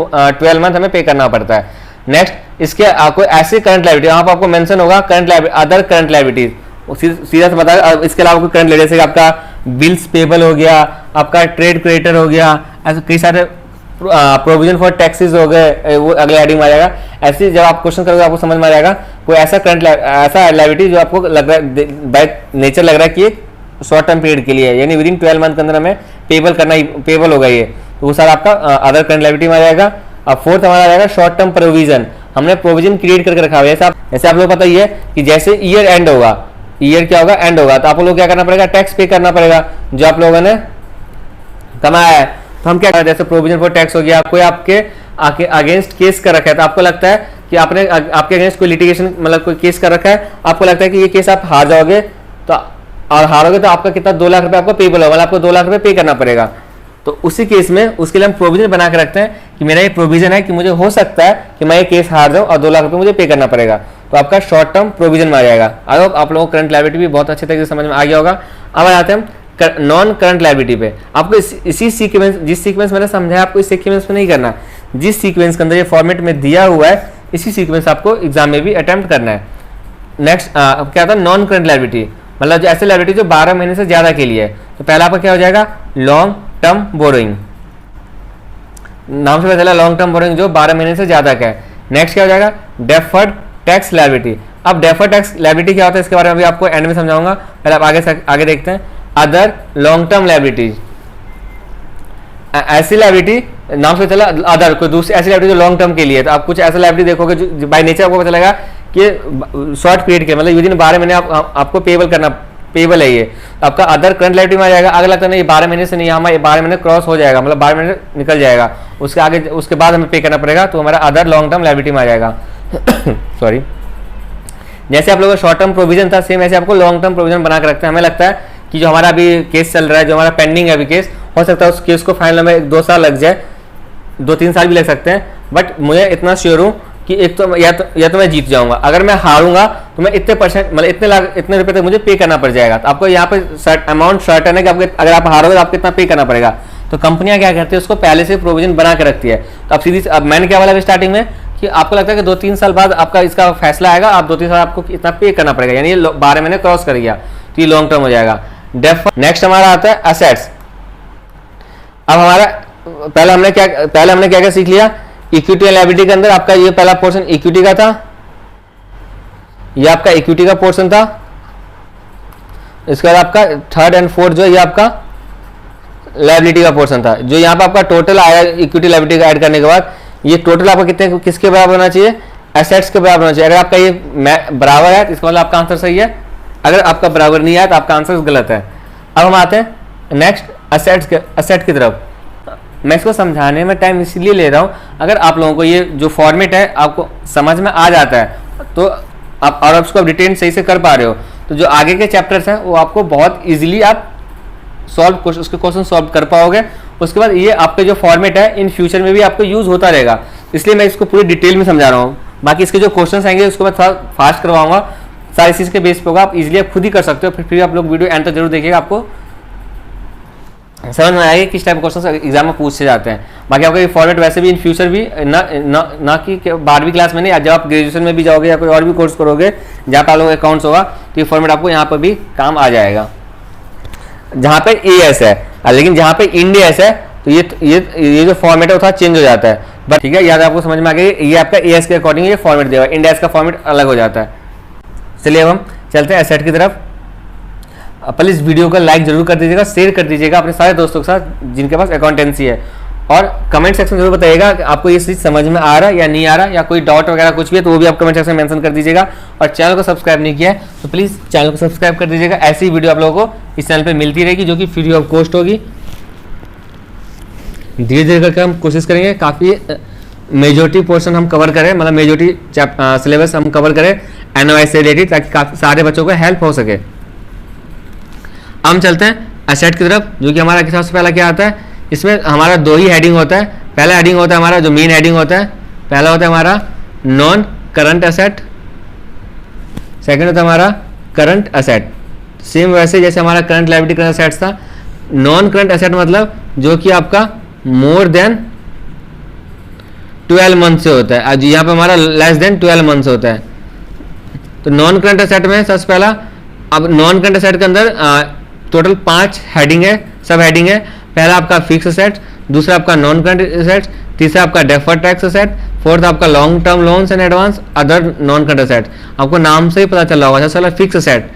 12 मंथ हमें पे करना पड़ता है। नेक्स्ट इसके आपको ऐसे करंट लायबिलिटी, यहाँ पर आपको मेंशन होगा current liability, other current liabilities, सीधा से बता। इसके अलावा कोई करंट लायबिलिटी, जैसे आपका बिल्स पेएबल हो गया, आपका ट्रेड क्रेडिटर हो गया, ऐसे कई सारे प्रोविजन फॉर टैक्सेस हो गए, वो अगले हेडिंग में आ जाएगा। ऐसे जब आप क्वेश्चन करोगे आपको समझ में आ जाएगा कोई ऐसा करंट ऐसा लायबिलिटी जो आपको लग रहा है बाय नेचर लग रहा है कि शॉर्ट टर्म पीरियड के लिए, यानी विद इन 12 मंथ के अंदर हमें पेएबल होगा ये, तो वो सारा आपका अदर करंट लायबिलिटी में आ जाएगा। अब फोर्थ हमारा आ जाएगा शॉर्ट टर्म प्रोविजन। हमने प्रोविजन क्रिएट करके रखा हुआ है, जैसे आप लोग पता ही है कि जैसे ईयर एंड होगा, ईयर क्या होगा, एंड होगा, तो आप लोग क्या करना पड़ेगा, टैक्स पे करना पड़ेगा जो आप लोगों ने कमाया है। तो हम क्या करें, जैसे प्रोविजन फॉर टैक्स हो गया, कोई आपके अगेंस्ट केस कर रखा है, तो आपको लगता है कि आपने आपके अगेंस्ट कोई लिटिगेशन मतलब कोई केस कर रखा है, आपको लगता है कि ये केस आप हार जाओगे, तो और हारोगे तो आपका कितना 2 लाख रुपए आपको पेएबल होगा, मतलब आपको 2 लाख रुपए पे करना पड़ेगा। तो उसी केस में उसके लिए हम प्रोविजन बना के रखते हैं कि मेरा ये प्रोविजन है कि मुझे हो सकता है कि मैं ये केस हार जाऊं और 2 लाख रुपए मुझे पे करना पड़ेगा, तो आपका शॉर्ट टर्म प्रोविजन में आ जाएगा। अब आप लोगों को करंट लायबिलिटी भी बहुत अच्छे तरीके से समझ में आ गया होगा। अब आते हैं हम नॉन करंट लायबिलिटी पे। आपको इसी सीक्वेंस, जिस सीक्वेंस मैंने समझाया आपको इस सीक्वेंस में नहीं करना, जिस सीक्वेंस के अंदर ये फॉर्मेट में दिया हुआ है इसी सीक्वेंस आपको एग्जाम में भी अटेम्प्ट करना है। नेक्स्ट क्या था, नॉन करंट लायबिलिटी, मतलब जो ऐसे लायबिलिटी जो 12 महीने से ज्यादा के लिए है। तो पहला आपका क्या हो जाएगा, लॉन्ग टर्म बोरोइंग, नाम से पता चला लॉन्ग टर्म बोरोइंग जो 12 महीने से ज्यादा का है। नेक्स्ट क्या हो जाएगा, डेफर्ड टैक्स लायबिलिटी। अब डेफर्ड टैक्स लायबिलिटी क्या होता है इसके बारे में अभी आपको एंड में समझाऊंगा, पहले आप आगे देखते हैं। अदर लॉन्ग टर्म लायबिलिटीज, ऐसी लायबिलिटी नाम से चला अदर, कोई दूसरी ऐसी लायबिलिटी जो लॉन्ग टर्म के लिए, तो आप कुछ ऐसा लायबिलिटी देखोगे जो बाय नेचर आपको पता लगा कि शॉर्ट पीरियड के मतलब विदिन 12 महीने आपको पेबल है ये, आपका अदर करंट लाइबिलिटी में आ जाएगा। अगर लगता है ये 12 महीने से नहीं, हमारे 12 महीने क्रॉस हो जाएगा, मतलब 12 महीने निकल जाएगा, उसके आगे उसके बाद हमें पे करना पड़ेगा, तो हमारा अदर लॉन्ग टर्म लाइबिलिटी में आ जाएगा। सॉरी, जैसे आप लोगों का शॉर्ट टर्म प्रोविजन था, सेम ऐसे आपको लॉन्ग टर्म प्रोविजन बना के रखते हैं। हमें लगता है कि जो हमारा अभी केस चल रहा है, जो हमारा पेंडिंग है अभी केस, हो सकता है उस केस को फाइनल में 1-2 साल लग जाए, 2-3 साल भी लग सकते हैं, बट मुझे इतना श्योर हूँ कि एक तो या तो मैं जीत जाऊंगा। अगर मैं हारूंगा तो मैं इतने % मतलब इतने रुपए तक मुझे पे करना पड़ जाएगा। तो आपको यहाँ पे अमाउंट सर्टेन है कि आपको अगर आप हारोगे तो आपको इतना पे करना पड़ेगा। तो कंपनियां क्या करती है, उसको पहले से प्रोविजन बना के रखती है। तो अब सीधी अब मैंने क्या बोला स्टार्टिंग में कि आपको लगता है कि 2-3 साल बाद आपका इसका फैसला आएगा, आप 2-3 साल आपको इतना पे करना पड़ेगा, यानी 12 महीने क्रॉस कर गया तो ये लॉन्ग टर्म हो जाएगा। नेक्स्ट हमारा आता है एसेट्स। अब हमारा पहले हमने क्या सीख लिया, इक्विटी एंड लायबिलिटी के अंदर आपका ये पहला पोर्शन इक्विटी का था, ये आपका इक्विटी का पोर्शन था। इसके बाद आपका थर्ड एंड फोर्थ जो ये आपका लायबिलिटी का पोर्शन था, जो यहाँ पे आपका टोटल आया इक्विटी लायबिलिटी का ऐड करने के बाद ये टोटल आपका कितने किसके बराबर होना चाहिए, एसेट्स के बराबर होना चाहिए। अगर आपका ये बराबर है तो इसका मतलब आपका आंसर सही है, अगर आपका बराबर नहीं है तो आपका आंसर गलत है। अब हम आते हैं नेक्स्ट एसेट की तरफ। मैं इसको समझाने में टाइम इसलिए ले रहा हूँ, अगर आप लोगों को ये जो फॉर्मेट है आपको समझ में आ जाता है तो आप और उसको रिटेन सही से कर पा रहे हो, तो जो आगे के चैप्टर्स हैं वो आपको बहुत इजीली आप उसके क्वेश्चन सॉल्व कर पाओगे। उसके बाद ये आपके जो फॉर्मेट है इन फ्यूचर में भी आपको यूज होता रहेगा, इसलिए मैं इसको पूरी डिटेल में समझा रहा हूँ। बाकी इसके जो क्वेश्चन आएंगे उसको मैं थोड़ा फास्ट करवाऊंगा, सारी चीज़ के बेस पे होगा, आप इजीली खुद ही कर सकते हो। फिर आप लोग वीडियो एंड तक जरूर देखिएगा, आपको समझ में आएगा किस टाइप के क्वेश्चन एग्जाम में पूछे जाते हैं। बाकी आपका ये फॉर्मेट वैसे भी इन फ्यूचर भी ना कि 12वीं क्लास में नहीं, जब आप ग्रेजुएशन में भी जाओगे या कोई और भी कोर्स करोगे जहाँ पे आप लोग अकाउंट्स होगा तो ये फॉर्मेट आपको यहाँ पर भी काम आ जाएगा, जहाँ पे एएस है। लेकिन जहाँ पे इंडियस है तो ये जो फॉर्मेट है वो थोड़ा चेंज हो जाता है, बट ठीक है, याद आपको समझ में आ गया। ये आपका एएस के अकॉर्डिंग ये फॉर्मेट देगा, इंडियस का फॉर्मेट अलग हो जाता है। चलिए अब हम चलते हैं एसेट की तरफ। प्लीज वीडियो को लाइक जरूर कर दीजिएगा, शेयर कर दीजिएगा अपने सारे दोस्तों के साथ जिनके पास अकाउंटेंसी है, और कमेंट सेक्शन में जरूर बताइएगा कि आपको ये चीज़ समझ में आ रहा है या नहीं आ रहा, या कोई डाउट वगैरह कुछ भी है तो वो भी आप कमेंट सेक्शन में मेंशन कर दीजिएगा। और चैनल को सब्सक्राइब नहीं किया है तो प्लीज़ चैनल को सब्सक्राइब कर दीजिएगा। ऐसी वीडियो आप लोगों को इस चैनल पर मिलती रहेगी जो कि फ्री ऑफ कॉस्ट होगी। धीरे धीरे करके हम कोशिश करेंगे काफ़ी मेजोरिटी पोर्शन हम कवर करें, मतलब मेजोरिटी सिलेबस हम कवर करें एनवाइस से रिलेटेड, ताकि काफ़ी सारे बच्चों को हेल्प हो सके। हम चलते हैं एसेट की तरफ, जो कि हमारा सबसे पहला क्या आता है, इसमें हमारा 2 ही हेडिंग होता है। पहला हेडिंग होता है हमारा जो मेन हेडिंग होता है, पहला होता है हमारा नॉन करंट एसेट, सेकंड होता है हमारा करंट एसेट। सेम वैसे जैसे हमारा करंट लायबिलिटी करंट एसेट्स था, नॉन करंट एसेट मतलब जो कि आपका मोर देन 12 मंथ से होता है, आज यहाँ पे हमारा लेस देन 12 मंथ से होता है। तो नॉन करंट एसेट में सबसे पहला, अब नॉन करंट एसेट के अंदर टोटल 5 हेडिंग है, सब हेडिंग है। पहला आपका फिक्स एसेट, दूसरा आपका नॉन करंट एसेट, तीसरा आपका डेफर्ड टैक्स एसेट, फोर्थ आपका long term loans and advance other non current asset. आपको नाम से ही पता चल रहा होगा। सबसे पहला फिक्स एसेट,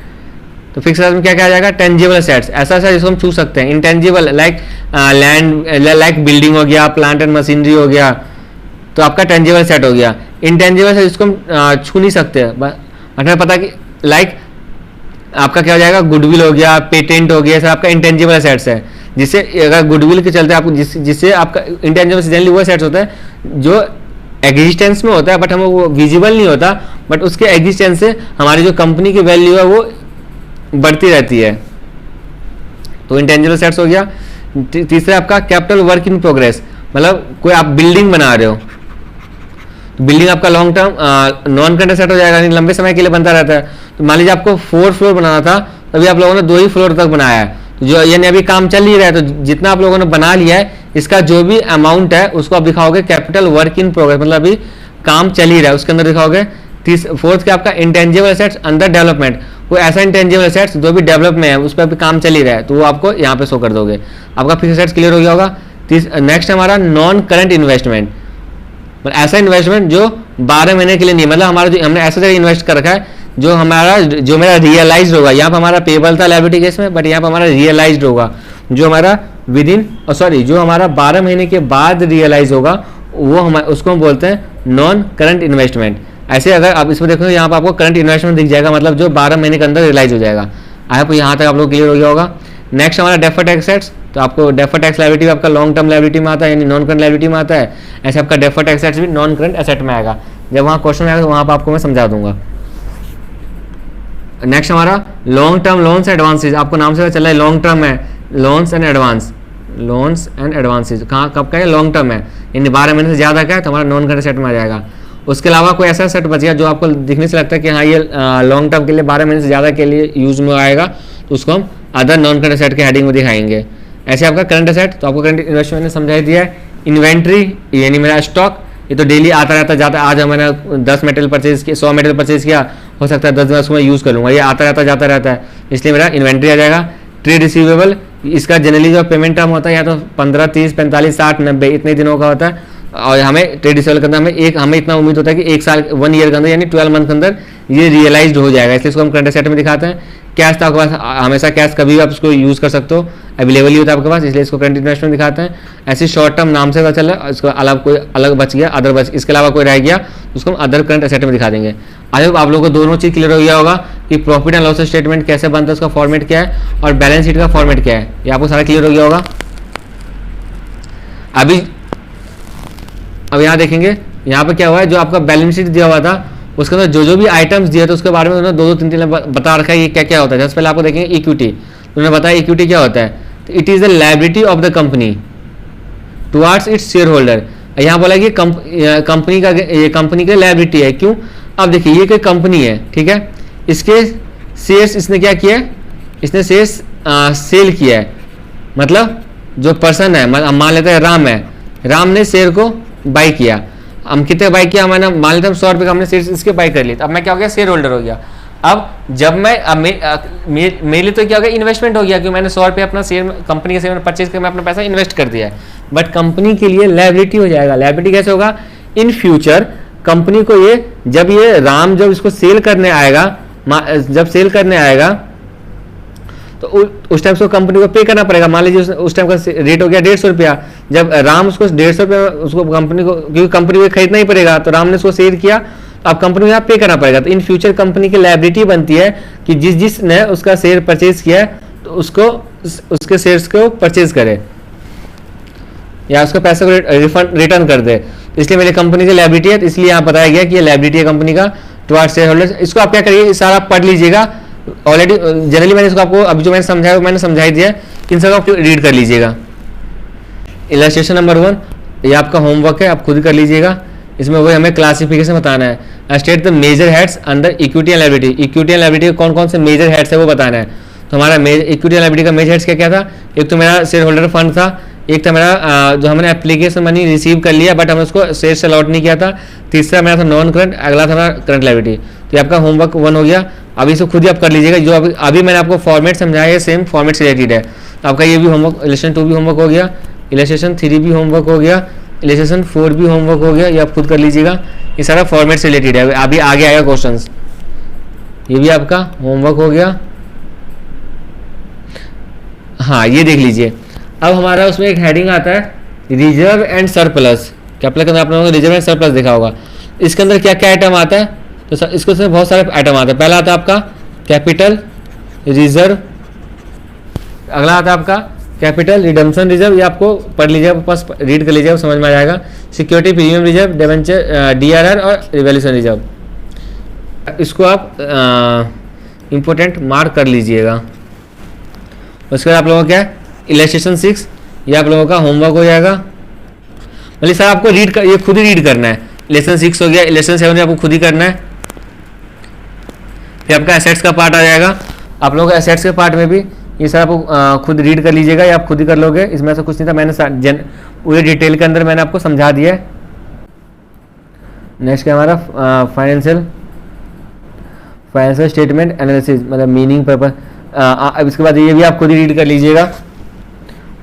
तो फिक्स एसेट में क्या क्या आ जाएगा, टेंजिबल एसेट्स, ऐसा एसेट जिसको हम छू सकते हैं। Intangible like land, like building हो गया, प्लांट एंड मशीनरी हो गया, तो आपका टेंजिबल एसेट हो गया। इंटेंजिबल है जिसको हम छू नहीं सकते, हमें पता कि लाइक आपका क्या हो जाएगा, गुडविल हो गया, पेटेंट हो गया, सब आपका इंटेंजिबल एसेट्स है। जिससे अगर गुडविल के चलते आपको जिससे आपका इंटेंजिबल जनरली वो एसेट्स होता है जो एग्जिस्टेंस में होता है बट हमें वो विजिबल नहीं होता, बट उसके एग्जिस्टेंस से हमारी जो कंपनी की वैल्यू है वो बढ़ती रहती है, तो इंटेंजिबल एसेट्स हो गया। तीसरा आपका कैपिटल वर्क इन प्रोग्रेस, मतलब कोई आप बिल्डिंग बना रहे हो, बिल्डिंग आपका long term non current asset हो जाएगा, लंबे समय के लिए बनता रहता है। तो मान लीजिए आपको 4 फ्लोर बनाना था, तभी आप लोगों ने 2 ही फ्लोर तक बनाया है, तो जो यानी अभी काम चल ही रहा है, तो जितना आप लोगों ने बना लिया है इसका जो भी अमाउंट है उसको आप दिखाओगे कैपिटल वर्क इन प्रोग्रेस, मतलब अभी काम चल ही रहा है उसके अंदर दिखाओगे। फोर्थ क्या आपका इंटेंजिबल एसेट्स अंडर डेवलपमेंट, कोई ऐसा इंटेंजिबल एसेट्स जो भी डेवलप में है उस पर भी काम चल ही रहा है, तो वो आपको यहाँ पे शो कर दोगे। आपका फिक्स एसेट्स क्लियर हो गया होगा। नेक्स्ट हमारा नॉन करंट इन्वेस्टमेंट, मतलब ऐसा इन्वेस्टमेंट जो 12 महीने के लिए नहीं, मतलब हमारा जो हमने ऐसा जगह इन्वेस्ट कर रखा है जो मेरा रियलाइज्ड होगा। यहाँ पर हमारा पेबल था लायबिलिटी केस में, बट यहाँ पर हमारा रियलाइज्ड होगा, जो हमारा जो हमारा 12 महीने के बाद रियलाइज होगा वो उसको हम बोलते हैं नॉन करंट इन्वेस्टमेंट। ऐसे अगर आप इसमें देखो यहाँ पर आपको करंट इन्वेस्टमेंट दिख जाएगा, मतलब जो 12 महीने के अंदर रियलाइज हो जाएगा। आप यहाँ तक आप लोग क्लियर हो गया होगा। नेक्स्ट हमारा डेफर्ड टैक्स एसेट्स, तो आपको डेफर्ड टैक्स लायबिलिटी आपका लॉन्ग टर्म लायबिलिटी में आता है, यानी नॉन करंट लायबिलिटी में आता है। ऐसे आपका डेफर्ड टैक्स एसेट्स भी नॉन करंट एसेट में आएगा। जब वहाँ क्वेश्चन आएगा वहाँ पर आपको मैं समझा दूंगा। नेक्स्ट हमारा लॉन्ग टर्म लोन्स एडवांसेज, आपको नाम से पता चल रहा है लॉन्ग टर्म है, loans and advance, loans and advances कहाँ कब का है, लॉन्ग टर्म है, यानी 12 महीने से ज़्यादा का है तो हमारा नॉन करंट एसेट में आ जाएगा। उसके अलावा कोई ऐसा सेट बच गया जो आपको दिखने से लगता है कि हाँ ये लॉन्ग टर्म के लिए 12 महीने से ज़्यादा के लिए यूज में आएगा, तो उसको हम अदर नॉन करंट एसेट के हेडिंग में दिखाएंगे। ऐसे आपका करंट एसेट, तो आपको करंट इन्वेस्टमेंट ने समझा दिया है। इन्वेंट्री यानी मेरा स्टॉक, ये तो डेली आता रहता जाता, आज मैंने 10 मेटेरियल परचेज किया, 100 मेटेरियल परचेज किया, हो सकता है 10 दिन उसको मैं यूज़ कर लूँगा, ये आता रहता जाता रहता है, इसलिए मेरा इन्वेंट्री आ जाएगा। ट्रेड रिसीवेबल, इसका जनरली जो पेमेंट टर्म होता है या तो 15, 30, 45, 60, 90 इतने दिनों का होता है, और हमें ट्रेड रिसीवेबल के अंदर हमें इतना उम्मीद होता है कि 1 साल 1 ईयर के अंदर यानी 12 मंथ के अंदर ये रियलाइज्ड हो जाएगा, इसलिए इसको हम करंट एसेट में दिखाते हैं। कैश तो आपके पास हमेशा कैश कभी भी आप उसको यूज़ कर सकते हो, अवेलेबल ही होता है आपके पास, इसलिए इसको करंट इन्वेस्टमेंट दिखाते हैं। ऐसे शॉर्ट टर्म नाम से पता चल रहा है, इसको अलग कोई अलग बच गया, अदर बच, इसके अलावा कोई रह गया उसको हम अदर करंट एसेट में दिखा देंगे। आई होप आप लोगों को दोनों चीज़ क्लियर हो गया होगा कि प्रॉफिट एंड लॉस स्टेटमेंट कैसे बनता है, उसका फॉर्मेट क्या है और बैलेंस शीट का फॉर्मेट क्या है, ये आपको सारा क्लियर हो गया होगा। अब यहाँ देखेंगे, यहाँ पे क्या हुआ है, जो आपका बैलेंस शीट दिया हुआ था उसके अंदर जो भी आइटम्स दिए थे उसके बारे में उन्होंने 2-2, 3-3 बता रखा है ये क्या क्या होता है। जैसे पहले आपको देखेंगे इक्विटी, उन्होंने बताया इक्विटी क्या होता है, तो it is the liability of the company towards its share holder. यहाँ बोला कि कंपनी का ये कंपनी की लायबिलिटी है, क्यों? अब देखिए ये कोई कंपनी है, ठीक है, इसके शेयर्स इसने क्या किया है, इसने शेयर्स सेल किया है, मतलब जो पर्सन है, मान लेते हैं राम है, राम ने शेयर को बाई किया, हम कितने बाई किया, मैंने मान लेते हैं 100 रुपये का हमने शेयर इसके बाई कर लिया, अब मैं क्या हो गया, शेयर होल्डर हो गया। अब जब मैं मेरे लिए तो क्या हो गया, इन्वेस्टमेंट हो गया, क्योंकि मैंने 100 रुपये अपना शेयर कंपनी के शेयर में परचेज कर मैं अपना पैसा इन्वेस्ट कर दिया है। बट कंपनी के लिए लायबिलिटी हो जाएगा। लायबिलिटी कैसे होगा, इन फ्यूचर कंपनी को ये जब ये राम जब इसको सेल करने आएगा, जब सेल करने आएगा तो उस टाइम उसको कंपनी को पे करना पड़ेगा। मान लीजिए उस टाइम का रेट हो गया 150 रुपया, जब राम उसको 150 रुपया उसको कंपनी को, क्योंकि कंपनी को खरीदना ही पड़ेगा, तो राम ने उसको सेल किया, तो अब कंपनी को यहाँ पे करना पड़ेगा। तो इन फ्यूचर कंपनी की लायबिलिटी बनती है कि जिसने उसका शेयर परचेज किया है तो उसको उसके शेयर्स को परचेज करे या उसको पैसे को रिटर्न कर दे, इसलिए मेरी कंपनी की लायबिलिटी है। तो इसलिए यहाँ बताया गया कि ये लायबिलिटी है कंपनी का टुवार्ड्स शेयर होल्डर्स। इसको आप क्या करिए, सारा पढ़ लीजिएगा, ऑलरेडी जनरली मैंने इसको आपको अभी जो मैंने समझाया वो मैंने समझा ही दिया, इन सब आप रीड कर लीजिएगा। इलस्ट्रेशन नंबर 1 ये आपका होमवर्क है, आप खुद कर लीजिएगा। इसमें वही हमें क्लासिफिकेशन बताना है। State the major heads under equity and liability. Equity and liability कौन कौन से मेजर हेड्स है वो बताना है। तो हमारा इक्विटी एंड लायबिलिटी का मेजर हेड्स क्या क्या था, एक तो मेरा शेयर होल्डर फंड था, एक था मेरा जो हमने एप्लीकेशन मनी रिसीव कर लिया बट हमने उसको शेयर से अलॉट नहीं किया था, तीसरा मेरा था नॉन करंट, अगला था मेरा करंट लायबिलिटी। तो ये आपका होमवर्क 1 हो गया। अभी इसको खुद ही आप कर लीजिएगा, जो अभी मैंने आपको फॉर्मेट समझाया है सेम फॉर्मेट से रिलेटेड है। तो आपका ये भी होमवर्क, इलस्ट्रेशन 2 भी होमवर्क हो गया, इलस्ट्रेशन 3 भी होमवर्क हो गया, इलस्ट्रेशन 4 भी होमवर्क हो गया, ये आप खुद कर लीजिएगा। ये सारा फॉर्मेट से रिलेटेड है, अभी आगे आएगा क्वेश्चंस। ये भी आपका होमवर्क हो गया। हाँ ये देख लीजिए, अब हमारा उसमें एक हेडिंग आता है रिजर्व एंड सरप्लस। कैपिटल के अंदर आप लोगों को रिजर्व एंड सरप्लस दिखा होगा। इसके अंदर क्या क्या आइटम आता है, तो इसको से बहुत सारे आइटम आते हैं। पहला आता है आपका कैपिटल रिजर्व, अगला आता है आपका कैपिटल रिडम्पशन रिजर्व, ये आपको पढ़ लीजिएगा, बस रीड कर लीजिएगा, समझ में आ जाएगा। Security premium reserve, debenture DRR और रिवैल्यूएशन रिजर्व, इसको आप इम्पोर्टेंट मार्क कर लीजिएगा। उसके बाद आप लोगों को क्या है इलस्ट्रेशन 6, ये आप लोगों का होमवर्क हो जाएगा। मतलब सर आपको रीड कर, ये खुद ही रीड करना है। लेसन 6 हो गया, लेसन 7 आपको खुद ही करना है। फिर आपका एसेट्स का पार्ट आ जाएगा, आप लोगों को एसेट्स के पार्ट में भी ये सर आपको खुद रीड कर लीजिएगा, या आप खुद ही कर लोगे, इसमें से कुछ नहीं था, मैंने पूरे डिटेल के अंदर मैंने आपको समझा दिया है। नेक्स्ट क्या हमारा फाइनेंशियल स्टेटमेंट एनालिसिस, मतलब मीनिंग पर्पस। अब इसके बाद ये भी आप खुद ही रीड कर लीजिएगा,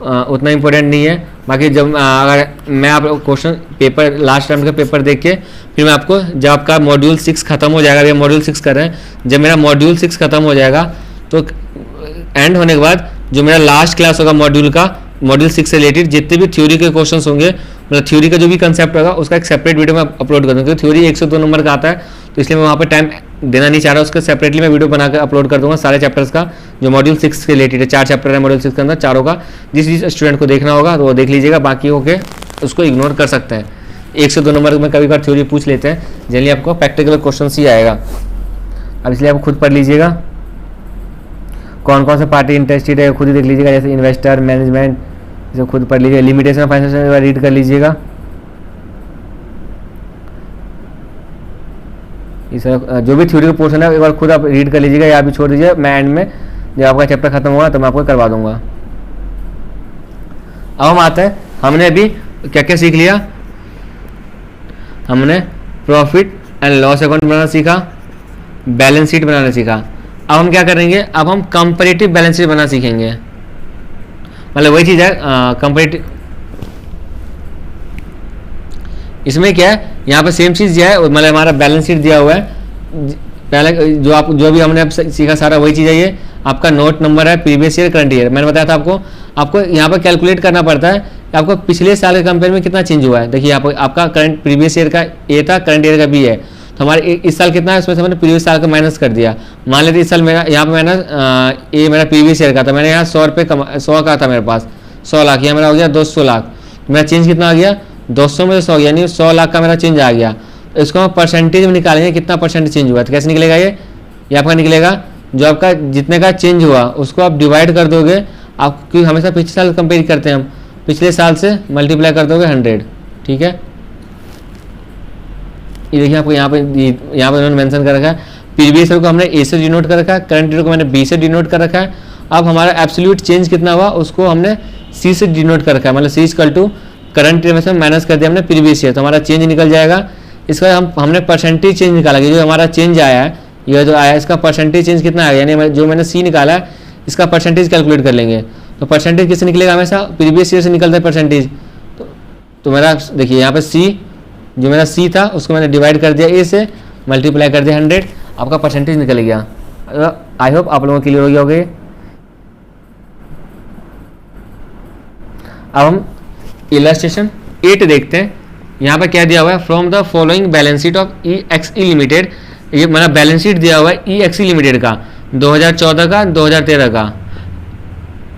उतना इंपॉर्टेंट नहीं है। बाकी जब अगर मैं आप क्वेश्चन पेपर लास्ट टाइम का पेपर देख के फिर मैं आपको, जब आपका मॉड्यूल 6 खत्म हो जाएगा, ये मॉड्यूल 6 कर रहे हैं, जब मेरा मॉड्यूल 6 खत्म हो जाएगा तो एंड होने के बाद जो मेरा लास्ट क्लास होगा मॉड्यूल का, मॉड्यूल 6 से रिलेटेड जितने भी थ्योरी के क्वेश्चंस होंगे, मतलब थ्योरी का जो भी कंसेप्ट होगा उसका एक सेपरेट वीडियो मैं अपलोड कर दूँगा, क्योंकि थ्योरी 102 नंबर का आता है, तो इसलिए मैं वहाँ पर टाइम देना नहीं चाह रहा, उसका सेपरेटली मैं वीडियो बनाकर अपलोड कर दूंगा सारे चैप्टर्स का, जो मॉड्यूल 6 से रिलेटेड है। 4 चैप्टर है मॉड्यूल 6 के अंदर, चारों का जिस स्टूडेंट को देखना होगा तो वो देख लीजिएगा, बाकी होके उसको इग्नोर कर सकते हैं। 1 से 2 नंबर में कभी बार थ्योरी पूछ लेते हैं, जनरली आपको प्रैक्टिकल क्वेश्चन ही आएगा। अब इसलिए आप खुद पढ़ लीजिएगा, कौन कौन से पार्टी इंटरेस्टेड है खुद ही देख लीजिएगा, जैसे इन्वेस्टर, मैनेजमेंट, जो खुद पढ़ लीजिएगा। लिमिटेशन ऑफ फाइनेंशियल रीड कर लीजिएगा। इस जो भी थ्योरी का पोर्शन है एक बार खुद आप रीड कर लीजिएगा, या भी छोड़ दीजिए, मैं एंड में जब आपका चैप्टर खत्म होगा तो मैं आपको करवा दूंगा। अब हम आते हैं, हमने अभी क्या क्या सीख लिया। हमने प्रॉफिट एंड लॉस अकाउंट बनाना सीखा, बैलेंस शीट बनाना सीखा। अब हम क्या करेंगे, अब हम कंपैरेटिव बैलेंस शीट बनाना सीखेंगे। मतलब वही चीज़ है कंपैरेटिव, इसमें क्या है, यहाँ पे सेम चीज़ दिया है, मतलब हमारा बैलेंस शीट दिया हुआ है। पहले जो भी हमने अब सीखा सारा वही चीज़ है। ये आपका नोट नंबर है, प्रीवियस ईयर, करंट ईयर। मैंने बताया था आपको यहाँ पर कैलकुलेट करना पड़ता है कि आपको पिछले साल के कंपेयर में कितना चेंज हुआ है। देखिए आपका करंट प्रीवियस ईयर का ए था, करंट ईयर का बी है, तो हमारे इस साल कितना है उसमें से मैंने प्रीवियस साल का माइनस कर दिया। मान लेते इस साल मेरा यहाँ पे मैंने ए मेरा प्रीवियस ईयर का था, मैंने यहाँ 100 रुपये 100 का था मेरे पास, 100 लाख, यहाँ मेरा हो गया 200 लाख। मेरा चेंज कितना आ गया, 200 में 100, यानी 100 लाख का मेरा चेंज आ गया। तो इसको हम परसेंटेज में निकालेंगे, कितना परसेंट चेंज हुआ, तो कैसे निकलेगा ये आपका निकलेगा, जो आपका जितने का चेंज हुआ उसको आप डिवाइड कर दोगे। आप क्योंकि हमेशा पिछले साल कंपेयर करते हैं हम, पिछले साल से मल्टीप्लाई कर दोगे 100, ठीक है। ये देखिए आपको यहाँ पे उन्होंने मेंशन कर रखा है, प्रीवियस ईयर को हमने ए से डिनोट कर रखा है, करंट ईयर को मैंने बी से डिनोट कर रखा है। अब हमारा एब्सोल्यूट चेंज कितना हुआ उसको हमने सी से डिनोट कर रखा है, मतलब सी इक्वल टू करंट ईयर में से माइनस कर दिया हमने प्रीवियस ईयर, तो हमारा चेंज निकल जाएगा। इसका हमने परसेंटेज चेंज निकाला कि जो हमारा चेंज आया है, यह जो आया है इसका परसेंटेज चेंज कितना आया, यानी जो मैंने सी निकाला है इसका परसेंटेज कैलकुलेट कर लेंगे। तो परसेंटेज किससे निकलेगा, हमेशा प्रीवियस ईयर से निकलता है परसेंटेज। तो मेरा देखिए यहाँ पे सी, जो मेरा सी था उसको मैंने डिवाइड कर दिया ए से, मल्टीप्लाई कर दिया 100, आपका परसेंटेज निकल गया। आई होप आप लोगों को क्लियर हो गया होगा। अब हम इलस्ट्रेशन 8 देखते हैं। यहाँ पे क्या दिया हुआ है, from the following balance sheet of EXE limited. ये मतलब बैलेंस शीट दिया हुआ है EXE लिमिटेड का 2014 का, 2013 का।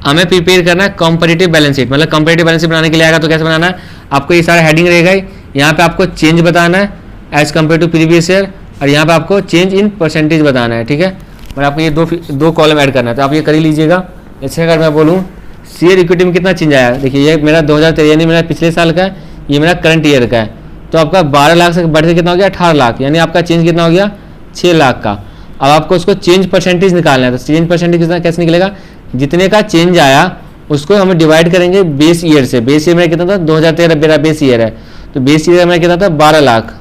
हमें प्रिपेयर करना है कंपैरेटिव बैलेंस शीट, मतलब कंपैरेटिव बैलेंस शीट बनाने के लिए आएगा तो कैसे बनाना है, आपको ये सारा हेडिंग रहेगा। यहाँ पे आपको चेंज बताना है as compare to previous year, और यहाँ पे आपको चेंज इन परसेंटेज बताना है, ठीक है। और आपको ये दो कॉलम ऐड करना है, तो आप ये कर ही लीजिएगा। जैसे अगर मैं बोलूँ शेयर इक्विटी में कितना चेंज आया, देखिए ये मेरा 2013 यानी मेरा पिछले साल का है, ये मेरा करंट ईयर का है, तो आपका 12 लाख से बढ़ के कितना हो गया 18 लाख, यानी आपका चेंज कितना हो गया 6 लाख का। अब आपको उसको चेंज परसेंटेज निकालना है, तो चेंज परसेंटेज कितना कैसे निकलेगा, जितने का चेंज आया उसको हम डिवाइड करेंगे बेस ईयर से। बेस ईयर में कितना था, 2013 मेरा बेस ईयर है, तो बेस ईयर में कितना था 12 लाख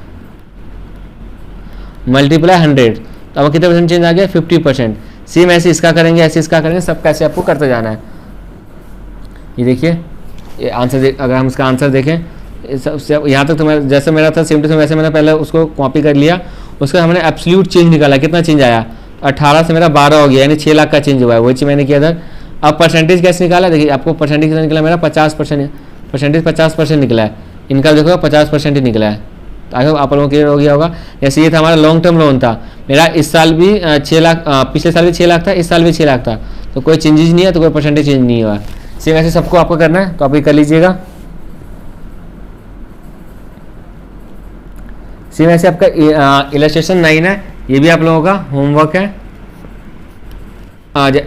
मल्टीप्लाई 100, तो अब कितना परसेंट चेंज आ गया 50%। सेम ऐसे इसका करेंगे, ऐसे इसका करेंगे, सब कैसे आपको करते जाना है। ये देखिए ये आंसर, अगर हम इसका आंसर देखें यहाँ तक तो मैं जैसे मेरा था सेम टू सेम वैसे मैंने पहले उसको कॉपी कर लिया। उसका हमने एब्सोल्यूट चेंज निकाला, कितना चेंज आया 18 से मेरा 12 हो गया, यानी 6 लाख का चेंज हुआ है, वही चीज़ मैंने किया था। अब परसेंटेज कैसे निकाला, देखिए आपको परसेंटेज कितना निकला, मेरा 50%, परसेंटेज 50% निकला है, इनका देखो 50% ही निकला है। तो आई होप आप लोगों को क्लियर हो गया होगा। जैसे ये था हमारा लॉन्ग टर्म लोन था, मेरा इस साल भी 6 लाख, पिछले साल भी 6 लाख था, इस साल भी 6 लाख था, तो कोई चेंजेस नहीं है, तो कोई परसेंटेज चेंज नहीं हुआ। सेम ऐसे सबको आपको करना है, तो आप ये कर लीजिएगा। सेम ऐसे आपका इलस्ट्रेशन 9 है, ये भी आप लोगों का होमवर्क है।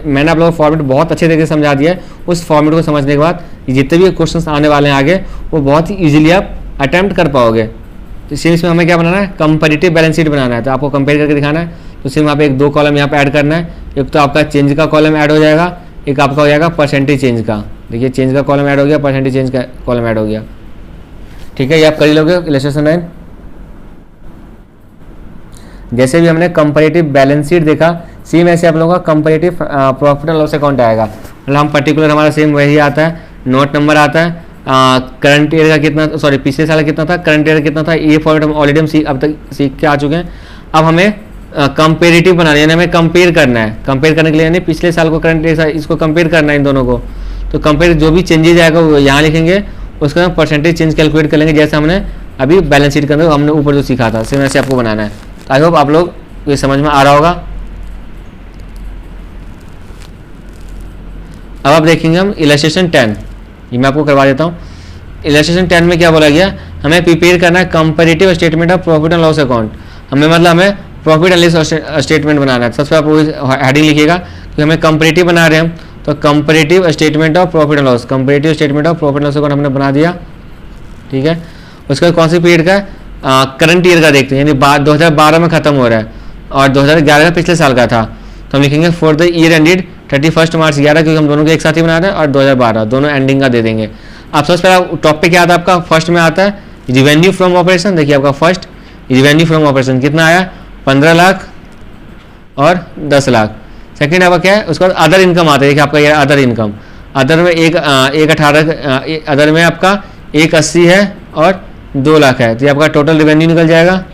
मैंने आप लोगों को फॉर्मेट बहुत अच्छे तरीके से समझा दिया है। उस फॉर्मेट को समझने के बाद जितने भी क्वेश्चंस आने वाले हैं आगे, वो बहुत ही इजीली आप अटेम्प्ट कर पाओगे। तो इसमें हमें क्या बनाना है, कंपैरेटिव बैलेंस शीट बनाना है, तो आपको कंपेयर करके दिखाना है। तो सिर्फ यहाँ पे 1-2 कॉलम यहाँ पे ऐड करना है। एक तो आपका चेंज का कॉलम ऐड हो जाएगा, एक आपका हो जाएगा परसेंटेज चेंज का। देखिए चेंज का कॉलम ऐड हो गया, परसेंटेज चेंज का कॉलम ऐड हो गया, ठीक है। ये आप कर ही लोगे इलस्ट्रेशन 9। जैसे भी हमने कंपैरेटिव बैलेंस शीट देखा, सेम ऐसे आप लोगों का comparative profit and loss account आएगा। मतलब हम पर्टिकुलर हमारा सेम वही आता है, नोट नंबर आता है, करंट ईयर का कितना, सॉरी पिछले साल कितना था, करंट ईयर कितना था, ये फॉर्मेट हम ऑलरेडी हम अब तक सीख के आ चुके हैं। अब हमें कंपेरेटिव बनाना है, यानी हमें कंपेयर करना है। कंपेयर करने के लिए यानी पिछले साल को करंट ईयर इसको कंपेयर करना है इन दोनों को। तो कंपेयर जो भी चेंजेज आएगा वो यहाँ लिखेंगे, उसका परसेंटेज चेंज कैलकुलेट कर लेंगे, जैसे हमने अभी बैलेंस शीट के अंदर हमने ऊपर जो सीखा था, सेम वैसे आपको बनाना है। तो आई होप आप लोग ये समझ में आ रहा होगा। अब आप देखेंगे हम इलस्ट्रेशन 10, ये मैं आपको करवा देता हूँ। इलस्ट्रेशन 10 में क्या बोला गया, हमें प्रिपेयर करना है comparative statement of profit and loss account. हमें प्रॉफिट एंड लॉस स्टेटमेंट बनाना है। सबसे आप हेडिंग लिखिएगा कि हमें कंपैरेटिव बना रहे हैं, तो comparative statement of profit and loss, comparative statement of profit and loss account हमने बना दिया, ठीक है। उसका कौन सी पीरियड का, करंट ईयर का देखते हैं, यानी 2012 में खत्म हो रहा है और 2011 का पिछले साल का था। तो हम लिखेंगे फॉर द ईयर एंडेड 31 मार्च 11, क्योंकि हम दोनों को एक साथ ही बना रहे हैं, और 2012 दोनों एंडिंग का दे देंगे। आप सबसे पहले टॉपिक क्या आता है आपका, फर्स्ट में आता है रिवेन्यू फ्रॉम ऑपरेशन। देखिए आपका फर्स्ट रिवेन्यू फ्रॉम ऑपरेशन कितना आया, 15 लाख और 10 लाख। सेकंड आपका क्या है, उसके बाद अदर इनकम आता है। देखिए आपका ये अदर इनकम, अदर में एक 18, अदर में आपका 180 है और 2 लाख है, तो ये आपका टोटल रेवेन्यू निकल जाएगा।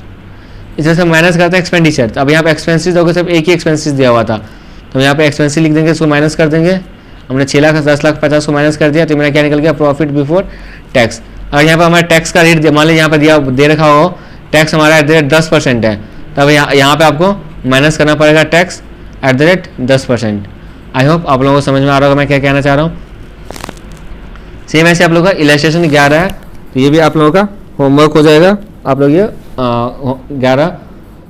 इस से माइनस करते हैं एक्सपेंडिचर। तो अब यहाँ पे एक्सपेंसेस होगा, सिर्फ एक ही एक्सपेंसेस दिया हुआ था, तो यहाँ पे एक्सपेंसेस लिख देंगे, इसको माइनस कर देंगे। हमने 6 लाख 10 लाख 50 को माइनस कर दिया, तो मेरा क्या निकल गया, प्रॉफिट बिफोर टैक्स। और यहाँ पे हमारा टैक्स का रेट मान लीजिए यहाँ पे दिया दे रखा हो, टैक्स हमारा एट द रेट 10% है, तब यहाँ पे आपको माइनस करना पड़ेगा tax at the rate 10%। I hope आप लोगों को समझ में आ रहा होगा मैं क्या कहना चाह रहा हूँ। सेम ऐसे आप लोगों का इलस्ट्रेशन 11 है, तो ये भी आप लोगों का होमवर्क हो जाएगा। आप लोग ये 11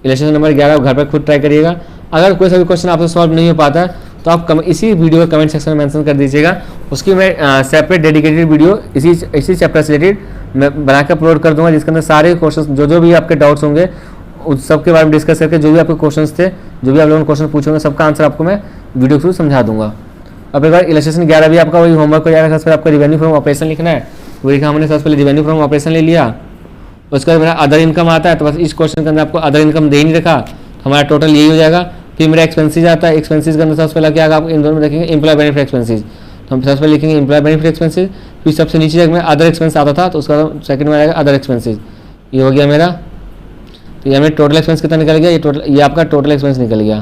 इलस्ट्रेशन नंबर 11 घर पर खुद ट्राई करिएगा। अगर कोई सा भी क्वेश्चन आपसे सॉल्व नहीं हो पाता है तो आप इसी वीडियो के कमेंट सेक्शन में मेंशन कर दीजिएगा, उसकी मैं सेपरेट डेडिकेटेड वीडियो इसी चैप्टर से रिलेटेड मैं बना के अपलोड कर दूंगा, जिसके अंदर सारे क्वेश्चन जो भी आपके डाउट्स होंगे उस सब के बारे में डिस्कस करके, जो भी आपके क्वेश्चंस थे, जो भी आप लोगों ने क्वेश्चन पूछे होंगे, सबका आंसर आपको मैं वीडियो के थ्रू समझा दूंगा। अब एक बार इलस्ट्रेशन 11 भी आपका वही होमवर्क हो जाएगा। सबसे पहले आपको रिवेन्यू फ्रॉम ऑपरेशन लिखना है, वो लिखा हमने सबसे पहले रिवेन्यू फ्रॉम ऑपरेशन ले लिया। उसके बाद मेरा अदर इनकम आता है, तो बस इस क्वेश्चन के अंदर आपको अदर इनकम दे ही नहीं रखा, तो हमारा टोटल यही हो जाएगा। फिर मेरा एक्सपेंसेस आता है, एक्सपेंसेस के अंदर सबसे पहले क्या आप इन दोनों में देखेंगे एम्प्लॉय बेनिफिट एक्सपेंसेस, तो हम सबसे पहले लिखेंगे एम्प्लॉय बेनिफिट एक्सपेंसेस। फिर सबसे नीचे जगह में अदर एक्सपेंस आता था, तो उसका सेकंड में आएगा अदर एक्सपेंसेस। ये हो गया मेरा, तो ये मेरा टोटल एक्सपेंस कितना निकल गया, ये आपका टोटल एक्सपेंस निकल गया,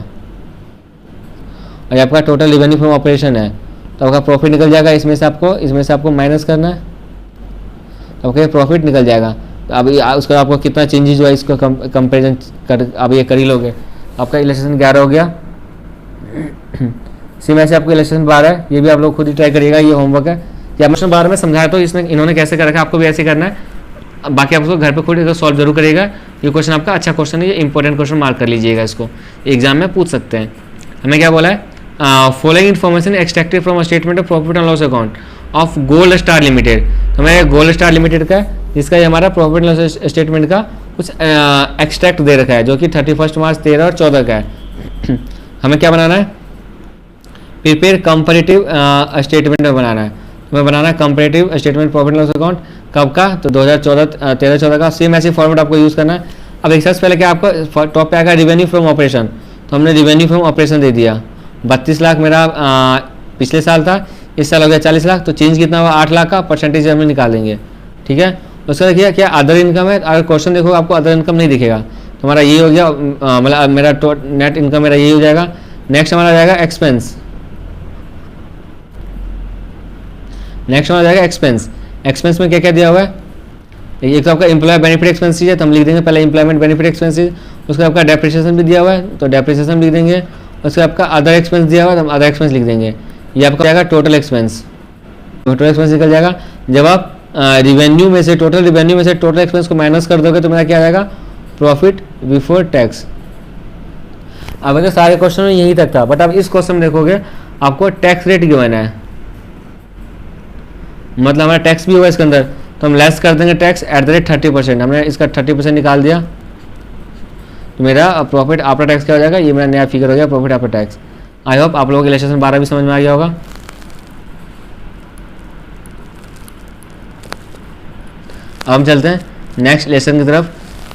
और ये आपका टोटल रेवेन्यू फ्रॉम ऑपरेशन है, तो आपका प्रॉफिट निकल जाएगा। इसमें से आपको माइनस करना है, तो आपका प्रॉफिट निकल जाएगा। तो अब उसका आपको कितना चेंजेस हुआ इसको कंपेरिजन कर अब ये कर ही लोगे। आपका इलस्ट्रेशन 11 हो गया। सेम ऐसे आपको इलस्ट्रेशन 12 है, ये भी आप लोग खुद ही ट्राई करिएगा, ये होमवर्क है। या इलस्ट्रेशन 12 में समझाया तो इन्होंने कैसे कर रखा है, आपको भी ऐसे करना है। बाकी आप उसको घर पे खुद सॉल्व जरूर करिएगा। ये क्वेश्चन आपका अच्छा क्वेश्चन है, ये इंपॉर्टेंट क्वेश्चन मार्क कर लीजिएगा, इसको एग्जाम में पूछ सकते हैं। हमें क्या बोला है, following information extracted from statement of profit and loss account of gold star limited. तो हमें गोल्ड स्टार लिमिटेड का जिसका ये हमारा प्रॉफिट एंड लॉस स्टेटमेंट का कुछ एक्सट्रैक्ट दे रखा है, जो कि 31 मार्च 13 और 14 का है। हमें क्या बनाना है, प्रिपेयर कंपैरेटिव स्टेटमेंट में बनाना है। हमें बनाना है comparative statement profit and loss account कब का, तो 2013-14 का। सेम ऐसे फॉर्मेट आपको यूज़ करना है। अब एक सबसे पहले क्या आपको टॉप पे आएगा रेवेन्यू फ्रॉम ऑपरेशन, तो हमने रेवेन्यू फ्रॉम ऑपरेशन दे दिया। 32 लाख मेरा पिछले साल था, इस साल हो गया 40 लाख, तो चेंज कितना हुआ 8 लाख का, परसेंटेज हम निकालेंगे, ठीक है। उसका देखिए क्या अदर इनकम है, अगर क्वेश्चन देखो आपको अदर इनकम नहीं दिखेगा, तो हमारा ये हो गया, मतलब मेरा नेट इनकम मेरा यही हो जाएगा। नेक्स्ट हमारा जाएगा एक्सपेंस, नेक्स्ट हमारा जाएगा एक्सपेंस। एक्सपेंस में क्या क्या दिया हुआ है, एक तो आपका एम्प्लॉय बेनिफिट एक्सपेंसेस है, तो हम लिख देंगे पहले एम्प्लॉयमेंट बेनिफिट एक्सपेंसेस। उसका आपका डेप्रिसिएशन भी दिया हुआ है, तो डेप्रिसिएशन लिख देंगे। उसका आपका अदर एक्सपेंस दिया हुआ है, तो हम अदर एक्सपेंस लिख देंगे। ये आपका जाएगा टोटल एक्सपेंस, टोटल एक्सपेंस निकल जाएगा। जब आप रिवेन्यू में से टोटल रिवेन्यू में से टोटल एक्सपेंस को माइनस कर दोगे तो मेरा क्या आएगा, प्रॉफिट बिफोर टैक्स। अब अगर सारे क्वेश्चन में यही तक था, बट अब इस क्वेश्चन में देखोगे आपको टैक्स रेट गिवन है, मतलब हमारा टैक्स भी होगा इसके अंदर, तो हम लेस कर देंगे टैक्स एट द रेट 30%। हमने इसका 30% निकाल दिया, तो मेरा प्रॉफिट आफ्टर टैक्स क्या हो जाएगा, ये मेरा नया फिगर हो गया profit after tax. I hope आप लोगों को इलस्ट्रेशन 12 भी समझ में आ गया होगा। अब हम चलते हैं नेक्स्ट लेसन की तरफ,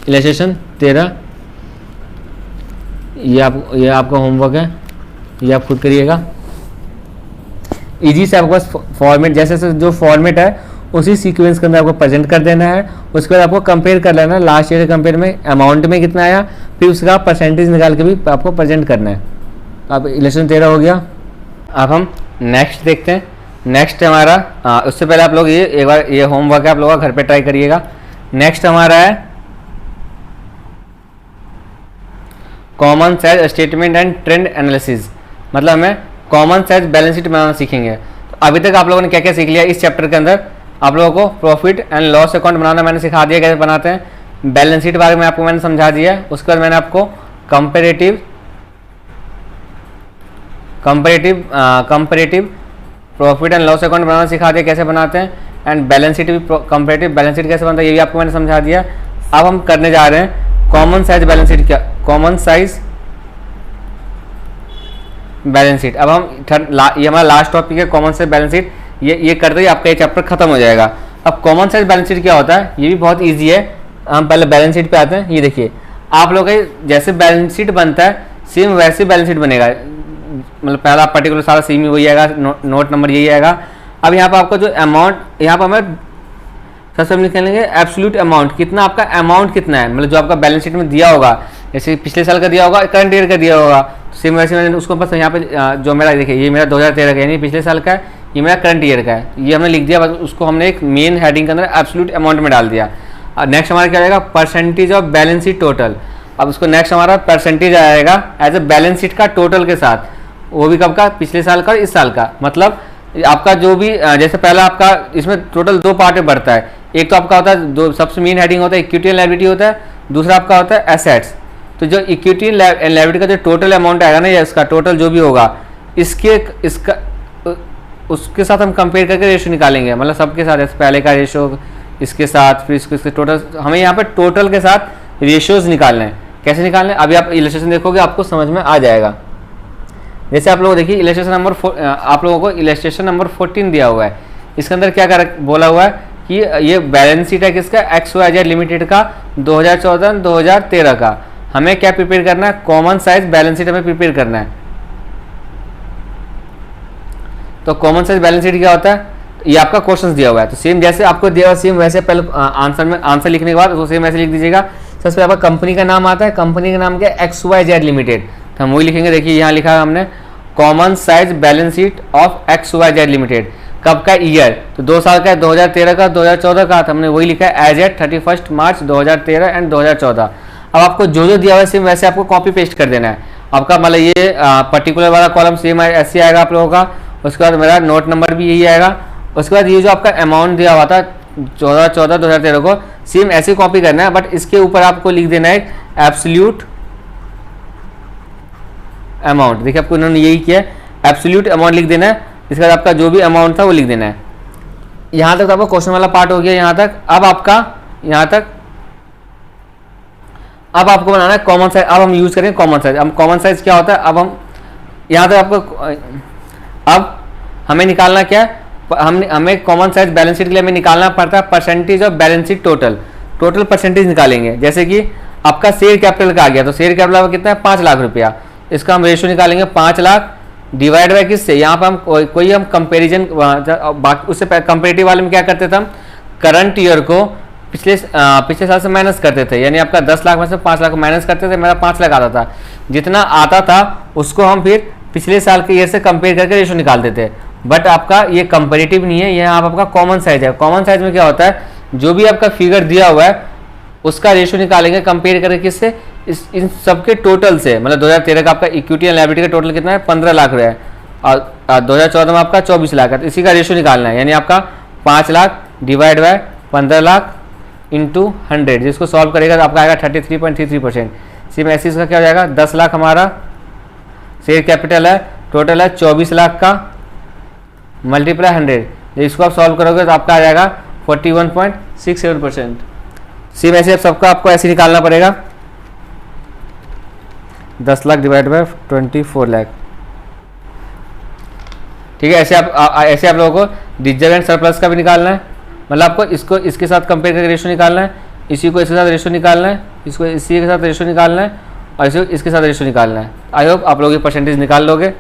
इलस्ट्रेशन 13। ये आपका होमवर्क है, ये आप खुद करिएगा। इजी से आपके पास फॉर्मेट जैसे जो फॉर्मेट है उसी सीक्वेंस के अंदर आपको प्रेजेंट कर देना है। उसके बाद आपको कंपेयर कर लेना है, लास्ट ईयर कंपेयर में अमाउंट में कितना आया, फिर उसका परसेंटेज निकाल के भी आपको प्रेजेंट करना है। अब इलेक्शन 13 हो गया। अब हम नेक्स्ट देखते हैं। नेक्स्ट हमारा उससे पहले आप लोग ये एक बार ये होमवर्क है आप लोगों का, घर पे ट्राई करिएगा। नेक्स्ट हमारा है common size statement and trend analysis, मतलब हमें कॉमन साइज बैलेंस शीट बनाना सीखेंगे। तो अभी तक आप लोगों ने क्या क्या सीख लिया इस चैप्टर के अंदर? आप लोगों को प्रॉफिट एंड लॉस अकाउंट बनाना मैंने सिखा दिया, कैसे बनाते हैं। बैलेंस शीट बारे में आपको मैंने समझा दिया। उसके बाद मैंने आपको comparative profit and loss account बनाना सिखा दिया, कैसे बनाते हैं। एंड बैलेंस शीट भी, कंपेरेटिव बैलेंस शीट कैसे बनता है ये भी आपको मैंने समझा दिया। अब हम करने जा रहे हैं कॉमन साइज बैलेंस शीट। क्या कॉमन साइज बैलेंस शीट? अब हम ये हमारा लास्ट टॉपिक है कॉमन साइज बैलेंस शीट। ये करते ही आपका ये चैप्टर खत्म हो जाएगा। अब कॉमन साइज बैलेंस शीट क्या होता है ये भी बहुत ईजी है। हम पहले बैलेंस शीट पे आते हैं। ये देखिए आप लोग का जैसे बैलेंस शीट बनता है सेम वैसे बैलेंस शीट बनेगा, मतलब पहला पर्टिकुलर सारा सेम ही वही आएगा, नोट नंबर यही आएगा। अब यहाँ पर आपको जो अमाउंट, यहाँ पर हमें सबसे हम निकालेंगे एब्सोल्यूट अमाउंट, कितना आपका अमाउंट कितना है, मतलब जो आपका बैलेंस शीट में दिया होगा, जैसे पिछले साल का दिया होगा, करंट ईयर का दिया होगा, सेम वैसे मैंने उसको बस यहाँ पे जो मेरा देखिए ये मेरा 2013 का यानी पिछले साल का है, ये मेरा करंट ईयर का है, ये हमने लिख दिया। बस उसको हमने एक मेन हेडिंग के अंदर एब्सोल्यूट अमाउंट में डाल दिया। नेक्स्ट हमारा क्या रहेगा? Percentage of balance sheet total. अब उसको नेक्स्ट हमारा परसेंटेज आएगा एज ए बैलेंस शीट का टोटल के साथ, वो भी कब का? पिछले साल का और इस साल का। मतलब आपका जो भी जैसे पहला आपका इसमें टोटल दो पार्ट में बढ़ता है। एक तो आपका होता है दो सबसे मेन हेडिंग होता है इक्विटी एंड लायबिलिटी होता है, दूसरा आपका होता है एसेट्स। तो जो इक्विटी एंड लायबिलिटी का जो टोटल अमाउंट आएगा ना, या इसका टोटल जो भी होगा इसका उसके साथ हम कंपेयर करके रेशो निकालेंगे, मतलब सबके साथ, जैसे पहले का रेशो इसके साथ, फिर इसके टोटल, हमें यहाँ पे टोटल के साथ रेशियोज निकालने हैं। कैसे निकालने? अभी आप इलस्ट्रेशन देखोगे आपको समझ में आ जाएगा। जैसे आप लोग देखिए इलस्ट्रेशन नंबर आप लोगों को इलस्ट्रेशन नंबर 14 दिया हुआ है। इसके अंदर क्या बोला हुआ है कि ये बैलेंस शीट है किसका? XYZ लिमिटेड का 2014-2013 का। हमें क्या प्रिपेयर करना है? कॉमन साइज बैलेंस शीट हमें प्रिपेयर करना है। तो कॉमन साइज बैलेंस शीट क्या होता है? ये आपका क्वेश्चन दिया हुआ है, तो सेम जैसे आपको दिया हुआ सेम वैसे पहले आंसर लिखने के बाद उसको सेम ऐसे लिख दीजिएगा। सबसे पहले आपका कंपनी का नाम आता है, कंपनी का नाम क्या है? XYZ limited. तो हम वही लिखेंगे। देखिए यहाँ लिखा है हमने common size balance sheet of XYZ limited. कब का? ईयर तो 2 साल का है, 2013 का, 2014 का। तो हमने वही लिखा है एज एट 31 मार्च 2013 एंड 2014। अब आपको जो जो दिया हुआ है सेम वैसे आपको कॉपी पेस्ट कर देना है। आपका मतलब ये पर्टिकुलर वाला कॉलम सेम ऐसे आएगा आप लोगों का। उसके बाद मेरा नोट नंबर भी यही आएगा। उसके बाद ये जो आपका अमाउंट दिया हुआ था 2014-2013 को सेम ऐसे कॉपी करना है, बट इसके ऊपर आपको लिख देना है एब्सोल्यूट अमाउंट। देखिए आपको इन्होंने यही किया, एब्सोल्यूट अमाउंट लिख देना है। इसके बाद आपका जो भी अमाउंट था वो लिख देना है। यहाँ तक तो आपका क्वेश्चन वाला पार्ट हो गया यहाँ तक। अब आपका यहाँ तक अब आपको बनाना है कॉमन साइज। अब हम यूज करेंगे कॉमन साइज। अब कॉमन साइज क्या होता है? अब हम यहाँ तक आपको अब हमें निकालना क्या है? हमें कॉमन साइज बैलेंस शीट के लिए हमें निकालना पड़ता है percentage of balance sheet total percentage निकालेंगे। जैसे कि आपका शेयर कैपिटल का आ गया, तो शेयर कैपिटल कितना है? 5 लाख रुपया। इसका हम रेशो निकालेंगे 5 लाख डिवाइड बाय किससे? यहाँ पर हम कोई हम कंपेरिजन, उससे कंपेरेटिव वाले में क्या करते थे हम? करंट ईयर को पिछले साल से माइनस करते थे, यानी आपका 10 लाख में से 5 लाख माइनस करते थे। मेरा 5 लाख आता था, जितना आता था उसको हम फिर पिछले साल के ईयर से कंपेयर करके रेशो निकालते थे। बट आपका ये कंपेरेटिव नहीं है, यह आपका कॉमन साइज है। कॉमन साइज में क्या होता है? जो भी आपका फिगर दिया हुआ है उसका रेशो निकालेंगे कंपेयर करके किससे? इन सबके टोटल से। मतलब 2013 का आपका इक्विटी एंड लायबिलिटी का टोटल कितना है? 15 लाख रुपये है, और 2014 में आपका 24 लाख है। तो इसी का रेशो निकालना है, यानी आपका 5 lakh divide by 15 lakh into 100, जिसको सॉल्व करेगा तो आपका आएगा 33.33%। सेम ऐसे इसका क्या हो जाएगा? 10 लाख हमारा शेयर कैपिटल है, टोटल है 24 लाख का, मल्टीप्लाई 100। इसको आप सॉल्व करोगे तो आपका आ जाएगा 41.67%। सेम ऐसे सबका आपको ऐसे निकालना पड़ेगा। 10 लाख डिवाइड बाय 24 लाख। ठीक है, ऐसे आप लोगों को रिजर्व एंड सरप्लस का भी निकालना है। मतलब आपको इसको इसके साथ कंपेयर करके रेशो निकालना है, इसी को इसके साथ रेशो निकालना है, इसको इसी के साथ रेशो निकालना है, और इसी को इसके साथ रेशो निकालना है। आई होप आप लोग ये परसेंटेज निकाल लोगे।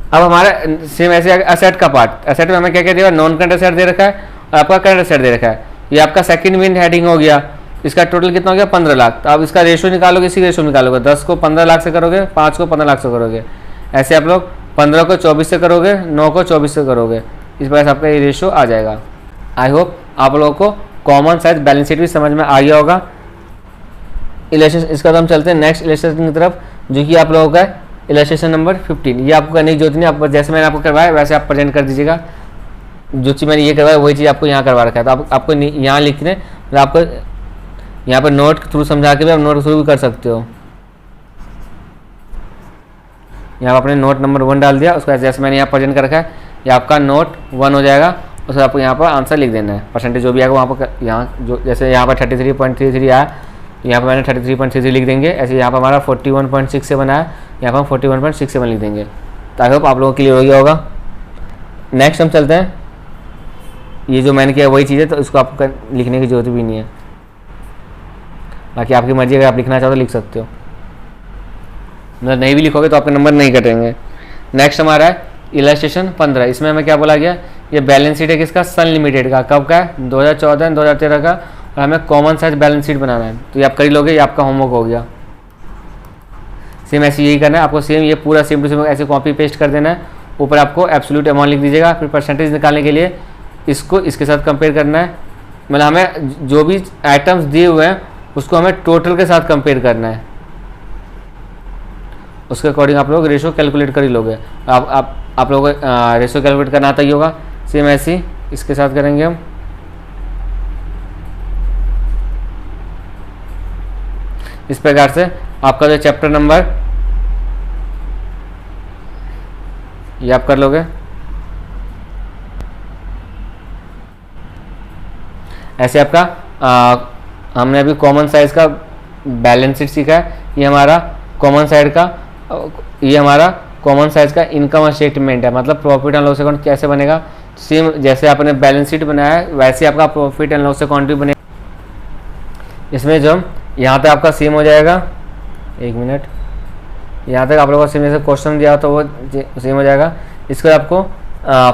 अब हमारा सेम ऐसे एसेट का पार्ट। एसेट में हमें क्या क्या दिया? नॉन करंट एसेट दे रखा है और आपका करंट एसेट दे रखा है। ये आपका सेकंड मेन हेडिंग हो गया। इसका टोटल कितना हो गया? 15 लाख। तो अब इसका रेशो निकालोगे, इसी रेशो निकालोगे। 10 को 15 लाख से करोगे, 5 को 15 लाख से करोगे। ऐसे आप लोग 15 को 24 से करोगे, 9 को 24 से करोगे, इस प्रकार से आपका ये रेशियो आ जाएगा। आई होप आप लोगों को कॉमन साइज बैलेंस शीट भी समझ में आ गया होगा। इलस्ट्रेशन, इसका तो हम चलते हैं नेक्स्ट इलस्ट्रेशन की तरफ, जो कि आप लोगों का है इलस्ट्रेशन नंबर 15। ये आपको करने की जरूरत नहीं, आपको जैसे मैंने आपको करवाया वैसे आप प्रेजेंट कर दीजिएगा। जो चीज़ मैंने ये करवाया वही चीज़ आपको यहाँ करवा रखा है, तो आपको यहाँ लिखने, तो आपको यहाँ पर नोट के थ्रू समझा के भी आप नोट के थ्रू भी कर सकते हो। यहाँ आपने नोट नंबर 1 डाल दिया, उसका जैसे मैंने यहाँ प्रेजेंट कर रखा है, ये आपका नोट 1 हो जाएगा। उसके आपको यहाँ पर आंसर लिख देना है, परसेंटेज जो भी आएगा वहाँ पर, यहाँ जो जैसे यहाँ पर 33.33 आया, यहाँ पर मैंने 33.33 लिख देंगे। ऐसे यहाँ पर हमारा 41.67 आया, यहाँ पर हम 41.67 लिख देंगे, ताकि आप लोगों के लिए हो गया होगा। नेक्स्ट हम चलते हैं, ये जो मैंने किया वही चीज़ है, तो इसको आपको लिखने की जरूरत भी नहीं है, बाकी आपकी मर्जी, अगर आप लिखना चाहो तो लिख सकते हो, मतलब नहीं भी लिखोगे तो आपके नंबर नहीं कटेंगे। नेक्स्ट हमारा है इलस्ट्रेशन 15। इसमें हमें क्या बोला गया, ये बैलेंस शीट है किसका, सन लिमिटेड का। कब का है, 2014 2013 का, और हमें कॉमन साइज बैलेंस शीट बनाना है। तो ये आप कर ही लोगे, ये आपका होमवर्क हो गया। सेम ऐसे यही करना है आपको, सेम ये पूरा सेम टू सेम ऐसे कॉपी पेस्ट कर देना है। ऊपर आपको एब्सोल्यूट अमाउंट लिख दीजिएगा, फिर परसेंटेज निकालने के लिए इसको इसके साथ कंपेयर करना है। मतलब हमें जो भी आइटम्स दिए हुए हैं उसको हमें टोटल के साथ कंपेयर करना है, उसके अकॉर्डिंग आप लोग रेशो कैलकुलेट कर ही लोगे। आप लोगों को रेशो कैलकुलेट करना आता ही होगा। सेम ऐसे ही इसके साथ करेंगे हम। इस प्रकार से आपका जो चैप्टर नंबर ये आप कर लोगे। ऐसे आपका हमने अभी कॉमन साइज का बैलेंस शीट सीखा है। ये हमारा कॉमन साइड का, ये हमारा कॉमन साइज का इनकम स्टेटमेंट है, मतलब प्रॉफिट एंड लॉस अकाउंट कैसे बनेगा। सेम जैसे आपने बैलेंस शीट बनाया है वैसे आपका प्रॉफिट एंड लॉस अकाउंट भी बनेगा। इसमें जो यहाँ तक आपका सेम हो जाएगा, 1 मिनट, यहाँ तक आप लोगों को सेम जैसे क्वेश्चन दिया तो वो सेम हो जाएगा। इसको आपको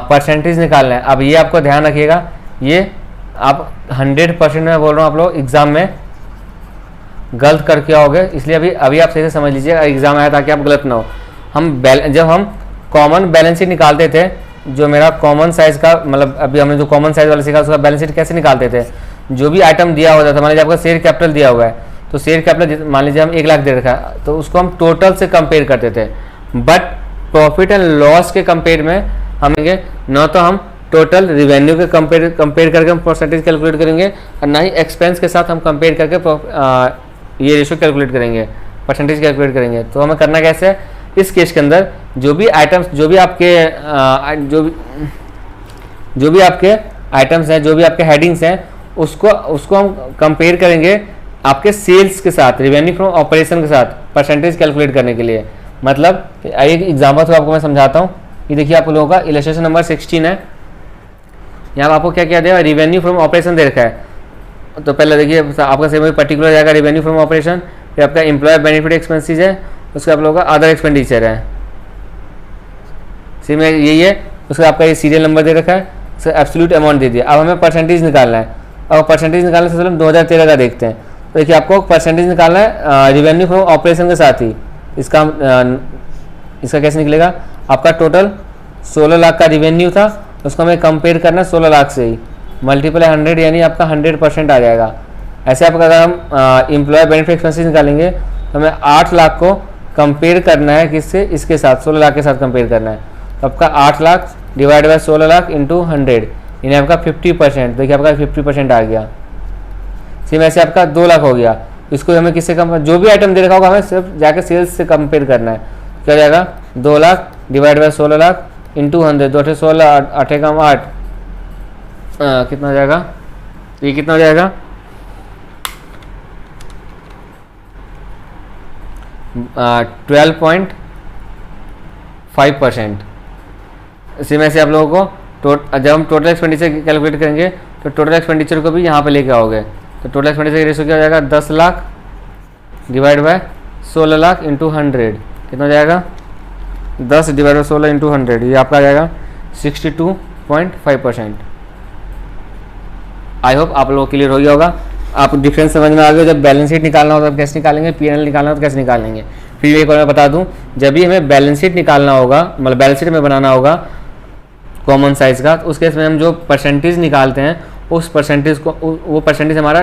परसेंटेज निकालना है। अब ये आपको ध्यान रखिएगा, ये आप 100% में बोल रहा हूँ, आप लोग एग्जाम में गलत करके आओगे, इसलिए अभी आप सही से समझ लीजिए एग्जाम आया ताकि आप गलत ना हो। जब हम कॉमन बैलेंस शीट निकालते थे, जो मेरा कॉमन साइज का, मतलब अभी हमने जो कॉमन साइज वाला सीखा उसका बैलेंस शीट कैसे निकालते थे। जो भी आइटम दिया होता था, मान लीजिए आपका शेयर कैपिटल दिया हुआ है, तो शेयर कैपिटल मान लीजिए हम 1 लाख दे रखा है, तो उसको हम टोटल से कंपेयर करते थे। बट प्रॉफिट एंड लॉस के कंपेयर में हम न तो हम टोटल रिवेन्यू के कंपेयर करके हम परसेंटेज कैलकुलेट करेंगे, और ना ही एक्सपेंस के साथ हम कंपेयर करके ये रेशो कैलकुलेट करेंगे, परसेंटेज कैलकुलेट करेंगे। तो हमें करना कैसे है, इस केस के अंदर जो भी आइटम्स, जो भी आपके आइटम्स हैं, जो भी आपके हेडिंग्स हैं, उसको हम कंपेयर करेंगे आपके सेल्स के साथ, रिवेन्यू फ्रॉम ऑपरेशन के साथ, परसेंटेज कैलकुलेट करने के लिए। मतलब एक एग्जाम्पल तो आपको मैं समझाता हूँ। ये देखिए आप लोगों का इलस्ट्रेशन नंबर 16 है। यहाँ आपको क्या क्या दिया, रिवेन्यू फ्रॉम ऑपरेशन दे रखा है। तो पहले देखिए आपका सेम पर्टिकुलर जाएगा रिवेन्यू फ्रॉम ऑपरेशन, फिर आपका एम्प्लॉय बेनिफिट एक्सपेंसेस है, उसका आप लोगों का अदर एक्सपेंडिचर है, सेम यही है। उसका आपका ये सीरियल नंबर दे रखा है, उसका एब्सोल्यूट अमाउंट दे दिया। अब हमें परसेंटेज निकालना है। अब परसेंटेज निकालने से हम 2013 का देखते हैं। तो देखिए आपको परसेंटेज निकालना है रिवेन्यू फ्रॉम ऑपरेशन के साथ ही। इसका कैसे निकलेगा, आपका टोटल 16 लाख का रिवेन्यू था, उसको हमें कंपेयर करना 16 लाख से ही, मल्टीप्लाई 100 यानी आपका 100% आ जाएगा। ऐसे आपका अगर हम एम्प्लॉय बेनिफिट एक्सपेंसेस निकालेंगे तो हमें 8 लाख को कंपेयर करना है किससे, इसके साथ 16 लाख के साथ कंपेयर करना है। तो आपका 8 lakh divide by 16 lakh into 100 यानी आपका 50%। देखिए आपका 50% आ गया। सेम ऐसे आपका 2 लाख हो गया। इसको हमें किससे कम, जो भी आइटम दे रखा होगा हमें सिर्फ जाकर सेल्स से कंपेयर करना है। क्या जाएगा, 2 lakh divide by 16 lakh into 100, 2 16 8 कम 8, कितना हो जाएगा, ये कितना हो जाएगा 12.5%। इसी में से आप लोगों को जब हम टोटल एक्सपेंडिचर कैलकुलेट करेंगे तो टोटल एक्सपेंडिचर को भी यहाँ पे लेके आओगे। तो टोटल एक्सपेंडिचर का रेशो क्या हो जाएगा, 10 lakh divide by 16 lakh into 100, कितना हो जाएगा 10 डिवाइड बाय 16 इंटू 100, ये आपका आ जाएगा 62.5%। आई होप आप लोगों को क्लियर हो गया होगा। आप डिफरेंस समझ में आ गए। जब बैलेंस शीट निकालना हो तब कैसे निकालेंगे, पीएनएल निकालना हो तो कैसे निकालेंगे। फिर एक और मैं बता दूं, जब भी हमें बैलेंस शीट निकालना होगा, मतलब बैलेंस शीट में बनाना होगा कॉमन साइज का, तो उस केस में हम जो परसेंटेज निकालते हैं उस परसेंटेज को, वो परसेंटेज हमारा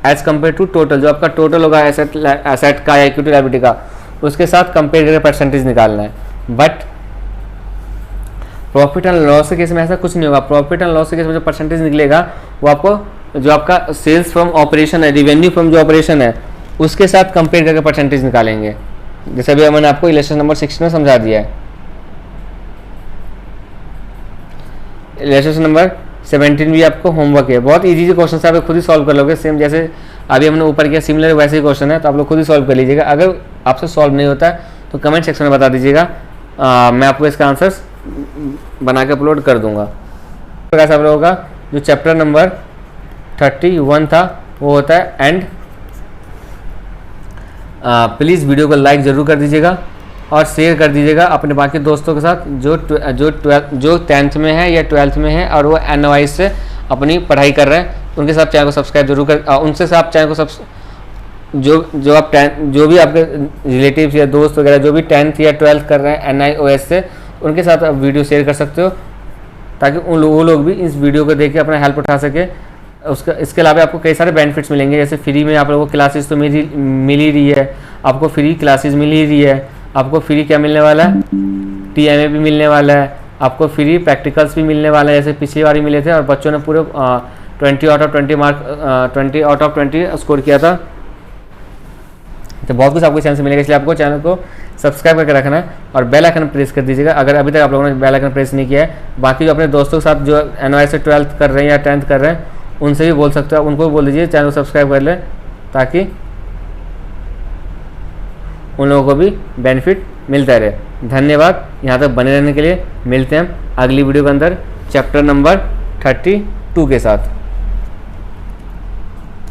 एज कम्पेयर टू टोटल, जो आपका टोटल होगा एसेट का या इक्विटी लायबिलिटी का, उसके साथ कंपेयर करके परसेंटेज निकालना है। बट प्रॉफिट एंड लॉस के केस में ऐसा कुछ नहीं होगा। प्रॉफिट एंड लॉस के केस में जो परसेंटेज निकलेगा वो आपको जो आपका सेल्स फ्रॉम ऑपरेशन है, रिवेन्यू फ्रॉम जो ऑपरेशन है, उसके साथ कंपेयर करके परसेंटेज निकालेंगे। जैसे अभी मैंने आपको इलेक्शन नंबर 16 में समझा दिया है। इलेक्शन नंबर 17 भी आपको होमवर्क है, बहुत इजी क्वेश्चन है, आप खुद ही सॉल्व कर लोगे। सेम जैसे अभी हमने ऊपर किया सिमिलर वैसे ही क्वेश्चन है, तो आप लोग खुद ही सॉल्व कर लीजिएगा। अगर आपसे सॉल्व नहीं होता है तो कमेंट सेक्शन में बता दीजिएगा, मैं आपको इसका आंसर्स बना के अपलोड कर दूंगा। प्रकार से आप लोगों का जो चैप्टर नंबर 31 था वो होता है एंड। प्लीज़ वीडियो को लाइक ज़रूर कर दीजिएगा और शेयर कर दीजिएगा अपने बाकी दोस्तों के साथ जो 10th में है या 12th में है और वो NOI से अपनी पढ़ाई कर रहे हैं, उनके साथ चैनल को सब्सक्राइब जरूर कर, उनसे साथ चैनल को जो भी आपके रिलेटिव्स या दोस्त वगैरह जो भी 10th या 12th कर रहे हैं NIOS से, उनके साथ आप वीडियो शेयर कर सकते हो, ताकि वो लोग भी इस वीडियो को देख के अपना हेल्प उठा सके। इसके अलावा आपको कई सारे बेनिफिट्स मिलेंगे, जैसे फ्री में आप लोगों को क्लासेस तो मिल ही रही है, आपको फ्री क्लासेस मिल ही रही है, आपको फ्री क्या मिलने वाला है, TMA भी मिलने वाला है, आपको फ्री प्रैक्टिकल्स भी मिलने वाला है, जैसे पिछली बार मिले थे और बच्चों ने पूरे 20 out of 20 mark 20 out of 20 score किया था। तो बहुत कुछ आपको चैनल से मिलेगा, इसलिए आपको चैनल को सब्सक्राइब करके रखना है और बेल आइकन प्रेस कर दीजिएगा अगर अभी तक आप लोगों ने बेल आइकन प्रेस नहीं किया है। बाकी जो अपने दोस्तों के साथ जो NOI से 12th कर रहे हैं या 10th कर रहे हैं, उनसे भी बोल सकते हो, उनको भी बोल दीजिए चैनल को सब्सक्राइब कर लें, ताकि उन लोगों को भी बेनिफिट मिलता रहे। धन्यवाद यहाँ तक बने रहने के लिए। मिलते हैं अगली वीडियो के अंदर चैप्टर नंबर 32 के साथ।